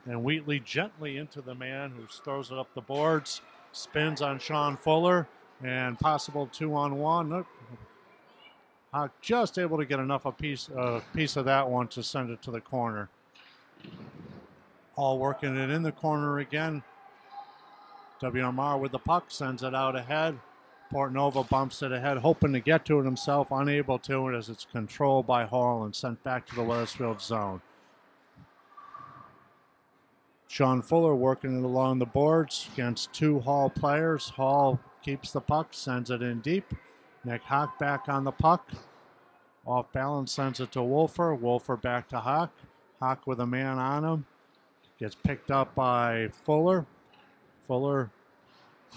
and Wheatley gently into the man who throws it up the boards. Spins on Sean Fuller, and possible 2-on-1. Hawk just able to get enough a piece of that one to send it to the corner. Hall working it in the corner again. WMR with the puck, sends it out ahead. Portnova bumps it ahead, hoping to get to it himself, unable to as it's controlled by Hall and sent back to the Wethersfield zone. Sean Fuller working it along the boards against two Hall players. Hall keeps the puck, sends it in deep. Nick Hawk back on the puck. Off balance, sends it to Wolfer. Wolfer back to Hawk. Hawk with a man on him. Gets picked up by Fuller. Fuller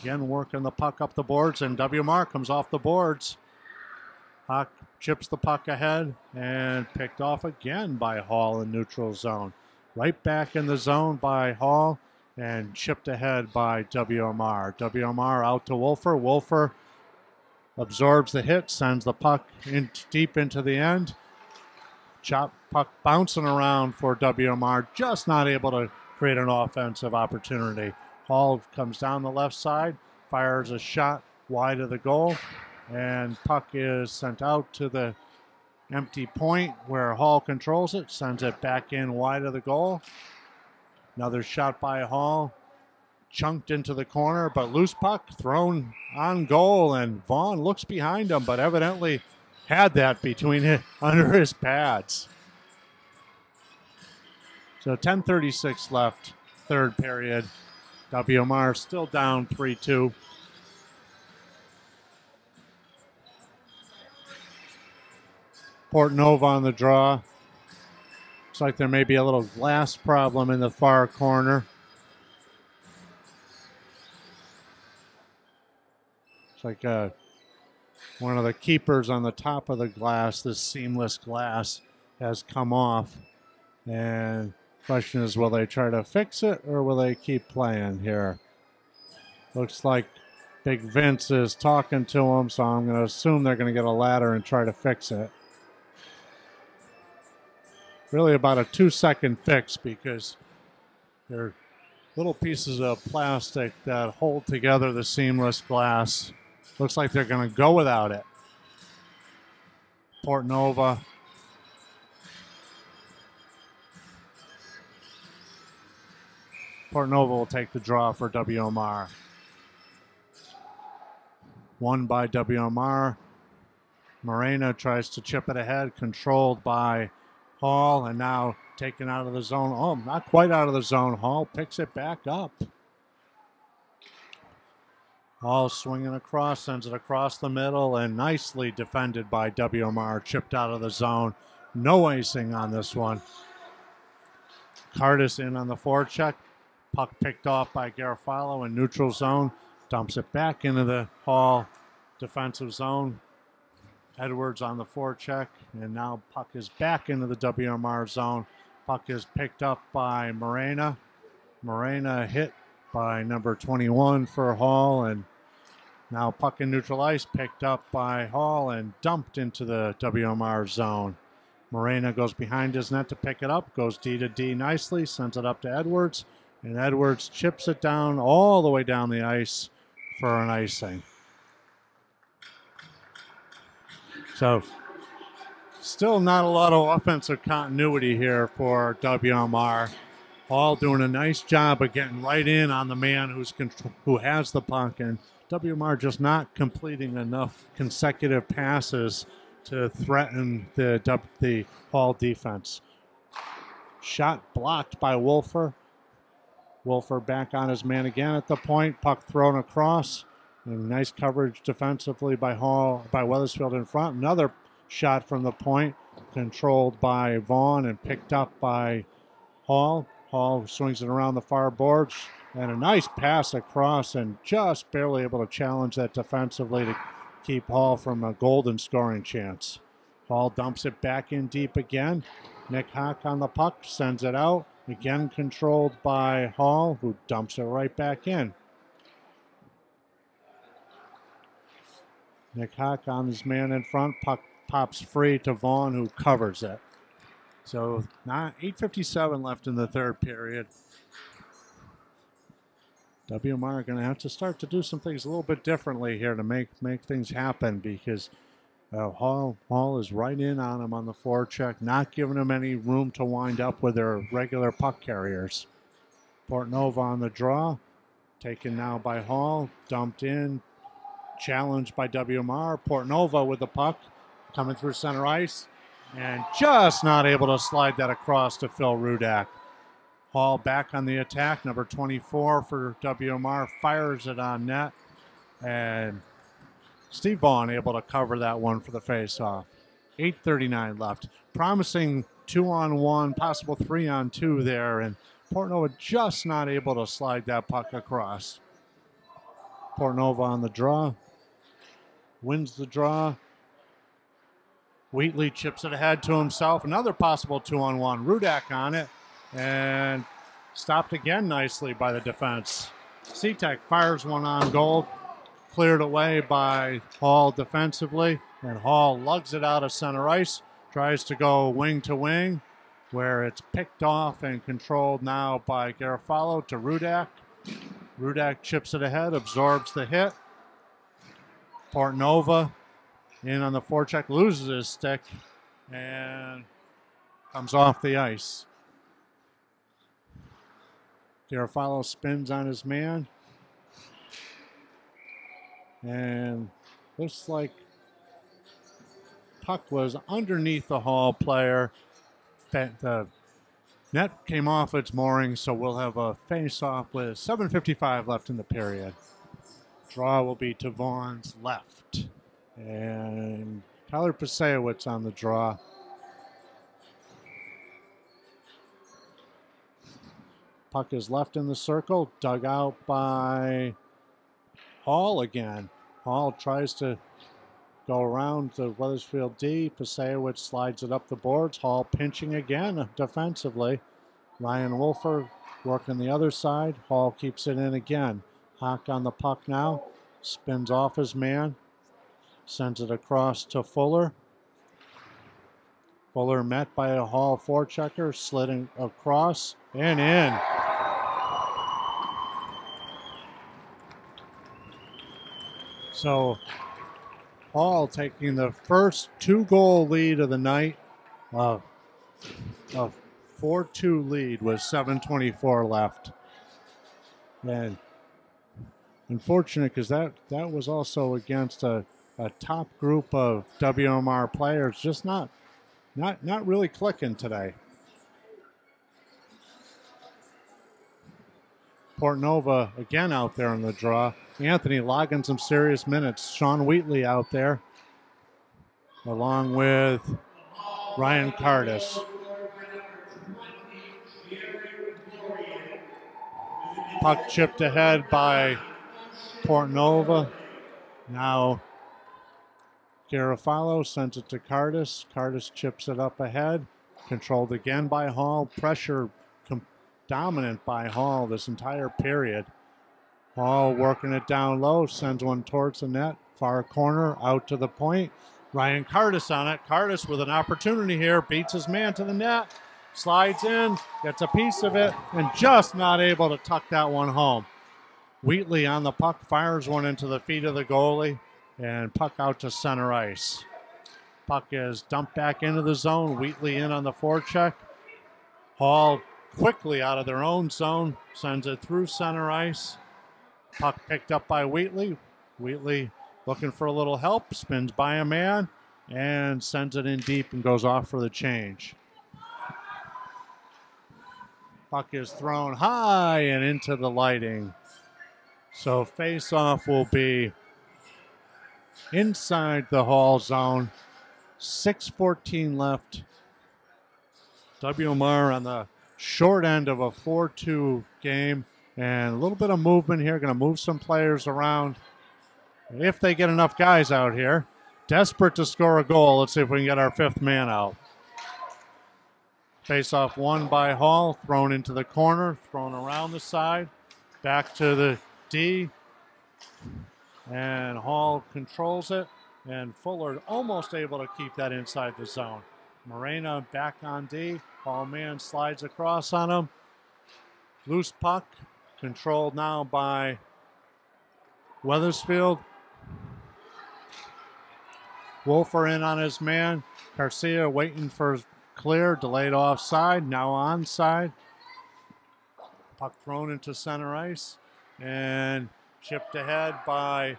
again working the puck up the boards, and WMR comes off the boards. Hawk chips the puck ahead and picked off again by Hall in neutral zone. Right back in the zone by Hall and chipped ahead by WMR. WMR out to Wolfer. Wolfer absorbs the hit, sends the puck in deep into the end. Chop puck bouncing around for WMR, just not able to create an offensive opportunity. Hall comes down the left side, fires a shot wide of the goal, and puck is sent out to the empty point where Hall controls it, sends it back in wide of the goal. Another shot by Hall, chunked into the corner, but loose puck thrown on goal, and Vaughn looks behind him, but evidently had that under his pads. So 10:36 left, third period. WMR still down 3-2. Portnova on the draw. Looks like there may be a little glass problem in the far corner. It's like one of the keepers on the top of the glass, this seamless glass, has come off. And the question is, will they try to fix it or will they keep playing here? Looks like Big Vince is talking to them, so I'm going to assume they're going to get a ladder and try to fix it. Really about a 2-second fix because they're little pieces of plastic that hold together the seamless glass. Looks like they're going to go without it. Portnova will take the draw for WMR. Won by WMR. Morena tries to chip it ahead, controlled by Hall, and now taken out of the zone. Oh, not quite out of the zone. Hall picks it back up. Hall swinging across, sends it across the middle, and nicely defended by WMR. Chipped out of the zone. No icing on this one. Cardis in on the forecheck. Puck picked off by Garofalo in neutral zone. Dumps it back into the Hall defensive zone. Edwards on the forecheck, and now puck is back into the WMR zone. Puck is picked up by Morena. Morena hit by number 21 for Hall, and now puck in neutral ice picked up by Hall and dumped into the WMR zone. Morena goes behind his net to pick it up, goes D to D nicely, sends it up to Edwards, and Edwards chips it down all the way down the ice for an icing. So still not a lot of offensive continuity here for WMR. Hall doing a nice job of getting right in on the man who has the puck, and WMR just not completing enough consecutive passes to threaten the Hall defense. Shot blocked by Wolfer. Wolfer back on his man again at the point. Puck thrown across. And nice coverage defensively by Weathersfield in front. Another shot from the point, controlled by Vaughn and picked up by Hall. Hall swings it around the far boards, and a nice pass across, and just barely able to challenge that defensively to keep Hall from a golden scoring chance. Hall dumps it back in deep again. Nick Hock on the puck, sends it out. Again controlled by Hall, who dumps it right back in. Nick Hock on his man in front. Puck pops free to Vaughn, who covers it. So 8:57 left in the third period. WMR are going to have to start to do some things a little bit differently here to make things happen, because Hall is right in on him on the forecheck, not giving him any room to wind up with their regular puck carriers. Portnova on the draw, taken now by Hall, dumped in. Challenged by WMR. Portnova with the puck coming through center ice and just not able to slide that across to Phil Rudak. Hall back on the attack. Number 24 for WMR fires it on net, and Steve Vaughn able to cover that one for the faceoff. 8:39 left. Promising 2-on-1, possible 3-on-2 there, and Portnova just not able to slide that puck across. Portnova on the draw. Wins the draw. Wheatley chips it ahead to himself. Another possible 2-on-1. Rudak on it. And stopped again nicely by the defense. C-Tech fires one on goal. Cleared away by Hall defensively. And Hall lugs it out of center ice. Tries to go wing to wing, where it's picked off and controlled now by Garofalo to Rudak. Rudak chips it ahead, absorbs the hit. Portnova in on the forecheck, loses his stick, and comes off the ice. Garofalo spins on his man, and looks like puck was underneath the Hall player. The net came off its mooring, so we'll have a face-off with 7:55 left in the period. Draw will be to Vaughn's left. And Tyler Pasewicz on the draw. Puck is left in the circle, dug out by Hall again. Hall tries to go around the Weathersfield D. Pasewicz slides it up the boards. Hall pinching again defensively. Ryan Wolfer working the other side. Hall keeps it in again. Hock on the puck now. Spins off his man. Sends it across to Fuller. Fuller met by a Hall forechecker, sliding across and in. So Hall taking the first 2-goal lead of the night, a 4-2 lead with 7:24 left. And unfortunate because that was also against a top group of WMR players, just not really clicking today. Portnova again out there in the draw. Anthony logging some serious minutes. Sean Wheatley out there, along with Ryan Cardis. Puck chipped ahead by Portnova. Now Garofalo sends it to Cardis. Cardis chips it up ahead. Controlled again by Hall. Pressure dominant by Hall this entire period. Hall working it down low, sends one towards the net. Far corner, out to the point. Ryan Cardis on it. Cardis with an opportunity here. Beats his man to the net. Slides in, gets a piece of it, and just not able to tuck that one home. Wheatley on the puck, fires one into the feet of the goalie, and puck out to center ice. Puck is dumped back into the zone. Wheatley in on the forecheck. Hall quickly out of their own zone, sends it through center ice. Puck picked up by Wheatley. Wheatley looking for a little help, spins by a man, and sends it in deep and goes off for the change. Puck is thrown high and into the lighting. So face-off will be inside the Hall zone. 6:14 left. WMR on the short end of a 4-2 game. And a little bit of movement here. Going to move some players around. If they get enough guys out here. Desperate to score a goal. Let's see if we can get our fifth man out. Face-off won by Hall. Thrown into the corner. Thrown around the side. Back to the D. And Hall controls it. And Fuller almost able to keep that inside the zone. Morena back on D. Hall man slides across on him. Loose puck. Controlled now by Weathersfield. Wolfer in on his man. Garcia waiting for clear. Delayed offside. Now onside. Puck thrown into center ice. And chipped ahead by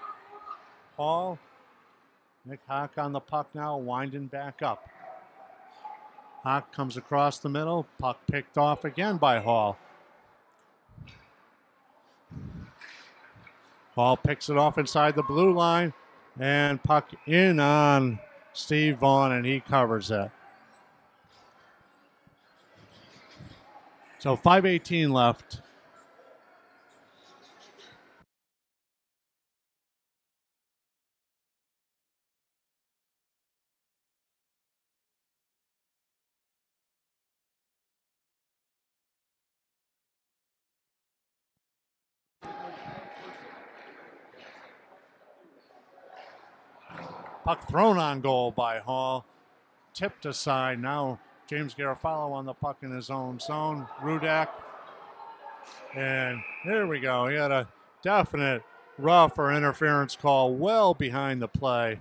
Hall. Nick Hawk on the puck now, winding back up. Hawk comes across the middle. Puck picked off again by Hall. Hall picks it off inside the blue line. And puck in on Steve Vaughn, and he covers it. So 5:18 left. Puck thrown on goal by Hall. Tipped aside. Now James Garofalo on the puck in his own zone. Rudak. And there we go. He had a definite rough or interference call well behind the play.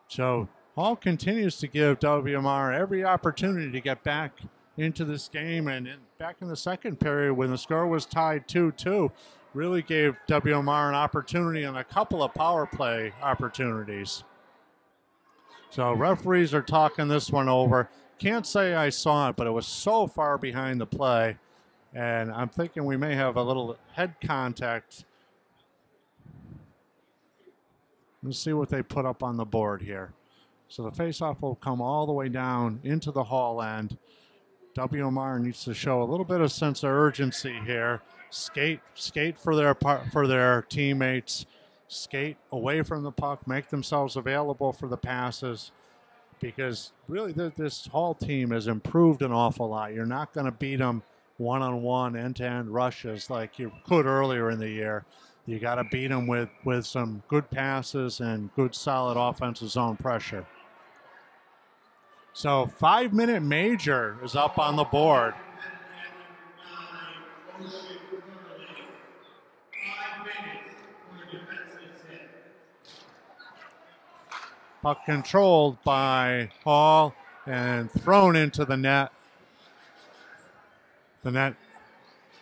So Hall continues to give WMR every opportunity to get back into this game. And back in the second period when the score was tied 2-2, really gave WMR an opportunity and a couple of power play opportunities. So referees are talking this one over. Can't say I saw it, but it was so far behind the play. And I'm thinking we may have a little head contact. Let's see what they put up on the board here. So the faceoff will come all the way down into the Hall end. WMR needs to show a little bit of sense of urgency here. Skate for their teammates. Skate away from the puck. Make themselves available for the passes. Because really this Hall team has improved an awful lot. You're not going to beat them one-on-one, end-to-end rushes like you could earlier in the year. You got to beat them with some good passes and good solid offensive zone pressure. So 5-minute major is up on the board. Puck controlled by Hall and thrown into the net. The net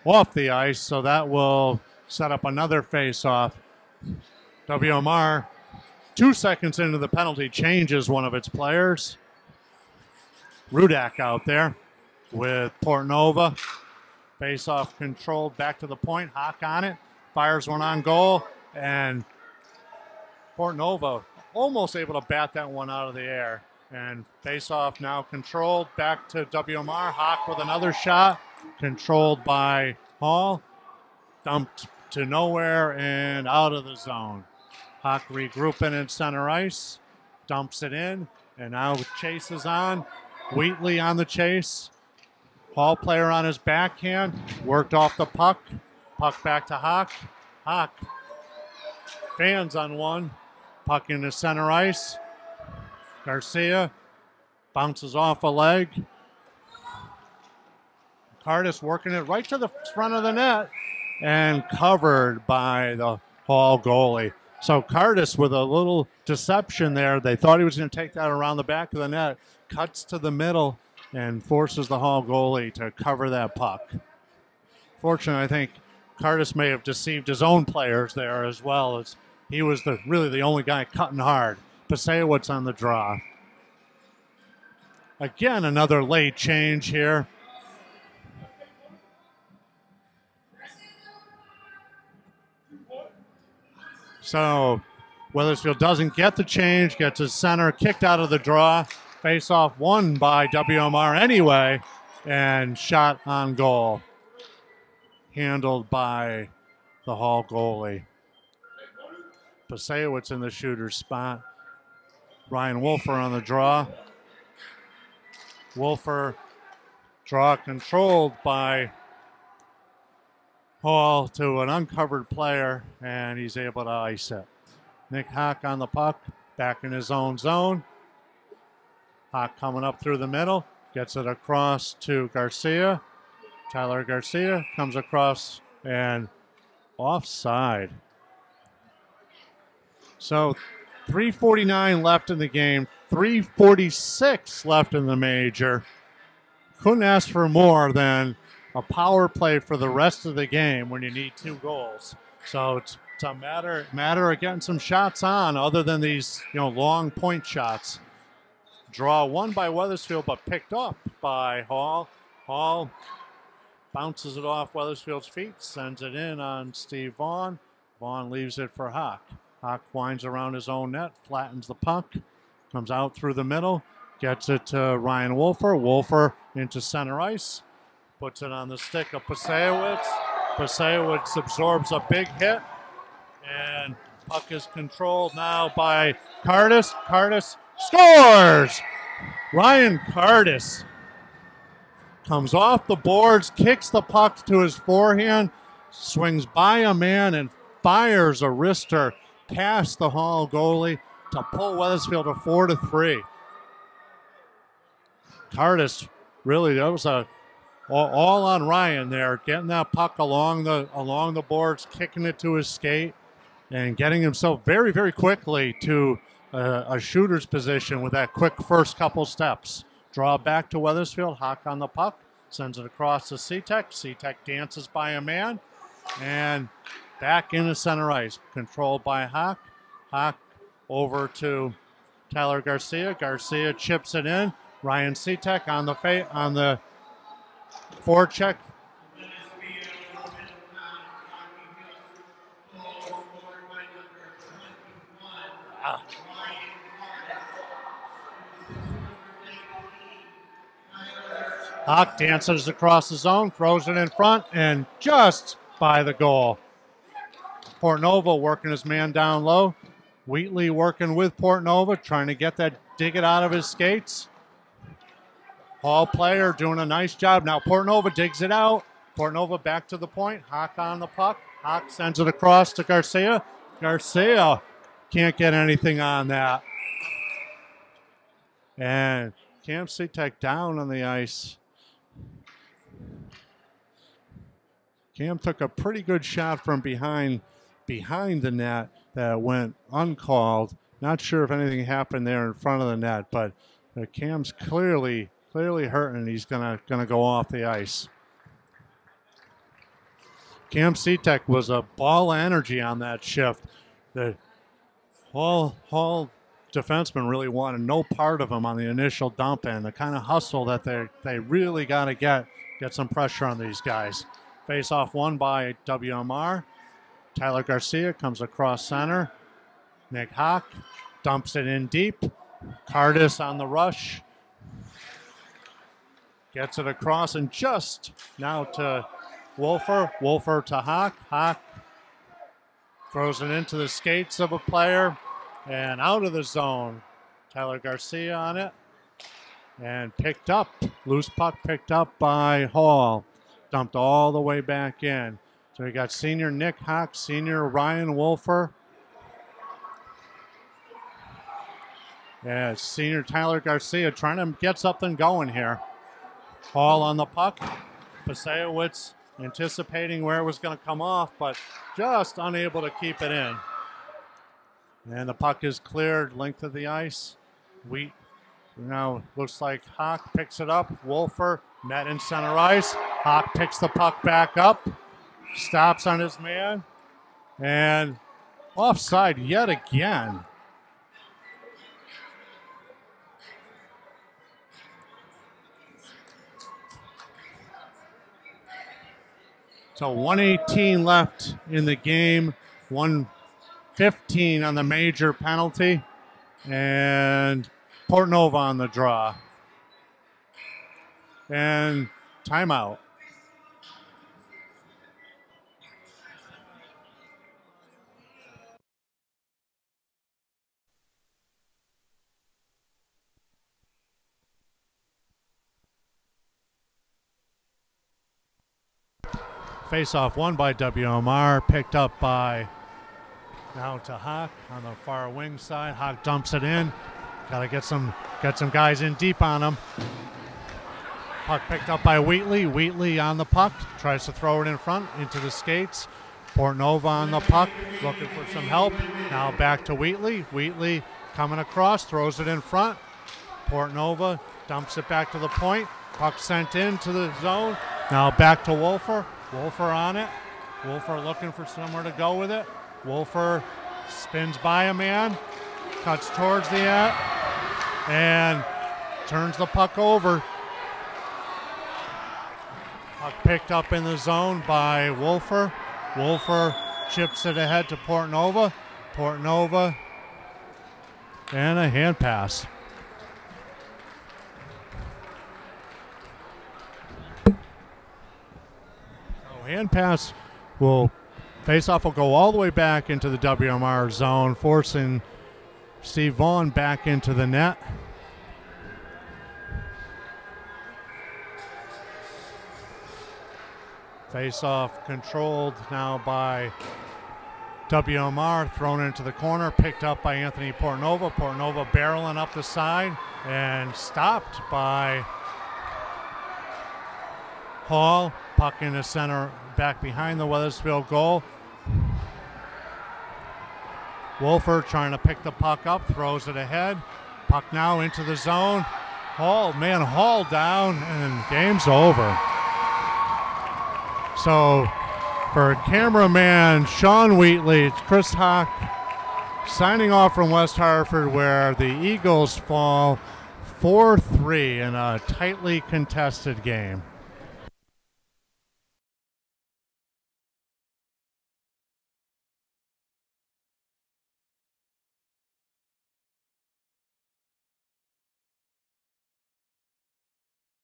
off the ice, so that will set up another face-off. WMR, 2 seconds into the penalty, changes one of its players. Rudak out there with Portnova. Face-off controlled back to the point. Hawk on it. Fires one on goal. And Portnova almost able to bat that one out of the air. And face-off now controlled back to WMR. Hawk with another shot. Controlled by Hall. Dumped to nowhere and out of the zone. Hawk regrouping in center ice. Dumps it in. And now chase is on. Wheatley on the chase. Hall player on his backhand. Worked off the puck. Puck back to Hawk. Hawk. Fans on one. Puck into center ice. Garcia bounces off a leg. Cardis working it right to the front of the net and covered by the Hall goalie. So Cardis with a little deception there. They thought he was going to take that around the back of the net. Cuts to the middle and forces the Hall goalie to cover that puck. Fortunately, I think Cardis may have deceived his own players there as well, as he was really the only guy cutting hard. Pasewicz on the draw. Again, another late change here. So Wethersfield doesn't get the change, gets his center kicked out of the draw. Face-off won by WMR anyway, and shot on goal. Handled by the Hall goalie. Pasewicz in the shooter's spot. Ryan Wolfer on the draw. Wolfer draw controlled by Hall to an uncovered player, and he's able to ice it. Nick Hawk on the puck, back in his own zone. Hawk coming up through the middle, gets it across to Garcia. Tyler Garcia comes across and offside. So 3:49 left in the game, 3:46 left in the major. Couldn't ask for more than a power play for the rest of the game when you need 2 goals. So it's a matter of getting some shots on other than these long point shots. Draw won by Wethersfield, but picked up by Hall. Hall bounces it off Wethersfield's feet, sends it in on Steve Vaughn. Vaughn leaves it for Hawk. Hawk winds around his own net, flattens the puck, comes out through the middle, gets it to Ryan Wolfer. Wolfer into center ice, puts it on the stick of Pasewicz. Pasewicz absorbs a big hit, and puck is controlled now by Cardis. Cardis scores! Ryan Cardis comes off the boards, kicks the puck to his forehand, swings by a man, and fires a wrister past the Hall goalie to pull Wethersfield to 4-3. Cardis, really, that was all on Ryan there, getting that puck along the boards, kicking it to his skate, and getting himself very, very quickly to a shooter's position with that quick first couple steps. Draw back to Wethersfield. Hawk on the puck. Sends it across to C-Tech. C-Tech dances by a man. And back into center ice. Controlled by Hawk. Hawk over to Tyler Garcia. Garcia chips it in. Ryan C-Tech on the forecheck. Hawk dances across the zone, throws it in front, and just by the goal. Portnova working his man down low. Wheatley working with Portnova, trying to dig it out of his skates. Hall player doing a nice job. Now Portnova digs it out. Portnova back to the point. Hawk on the puck. Hawk sends it across to Garcia. Garcia can't get anything on that. And Cam C-Tech down on the ice. Cam took a pretty good shot from behind the net that went uncalled, Not sure if anything happened there in front of the net, but Cam's clearly hurting. He's gonna go off the ice. Cam Seatek was a ball of energy on that shift. The Hall defenseman really wanted no part of him on the initial dump in. The kind of hustle that they really got to get some pressure on these guys. Face off won by WMR. Tyler Garcia comes across center. Nick Hawk dumps it in deep. Cardis on the rush. Gets it across and just now to Wolfer. Wolfer to Hawk. Hawk throws it into the skates of a player and out of the zone. Tyler Garcia on it. And picked up. Loose puck picked up by Hall. Dumped all the way back in. So we got senior Nick Hawk, senior Ryan Wolfer. Yeah, senior Tyler Garcia trying to get something going here. Hall on the puck. Pasewicz anticipating where it was going to come off, but just unable to keep it in. And the puck is cleared, length of the ice. Wheat now looks like Hawk picks it up. Wolfer met in center ice. Hawk picks the puck back up. Stops on his man. And offside yet again. So 1:18 left in the game, 1:15 on the major penalty, and Portnova on the draw. And timeout. Face-off won by WMR, picked up by now to Hawk on the far wing side. Hawk dumps it in. Got to get some guys in deep on him. Puck picked up by Wheatley. Wheatley on the puck, tries to throw it in front into the skates. Portnova on the puck, looking for some help. Now back to Wheatley. Wheatley coming across, throws it in front. Portnova dumps it back to the point. Puck sent into the zone. Now back to Wolfer. Wolfer on it. Wolfer looking for somewhere to go with it. Wolfer spins by a man, cuts towards the net, and turns the puck over. Puck picked up in the zone by Wolfer. Wolfer chips it ahead to Portnova. Portnova, and a hand pass. Hand pass will face-off will go all the way back into the WMR zone, forcing Steve Vaughn back into the net. Face-off controlled now by WMR, thrown into the corner, picked up by Anthony Portnova. Portnova barreling up the side and stopped by Hall. Puck in the center, back behind the Wethersfield goal. Wolfer trying to pick the puck up, throws it ahead. Puck now into the zone. Hall down, and game's over. So for cameraman Sean Wheatley, it's Chris Hawk signing off from West Hartford, where the Eagles fall 4-3 in a tightly contested game.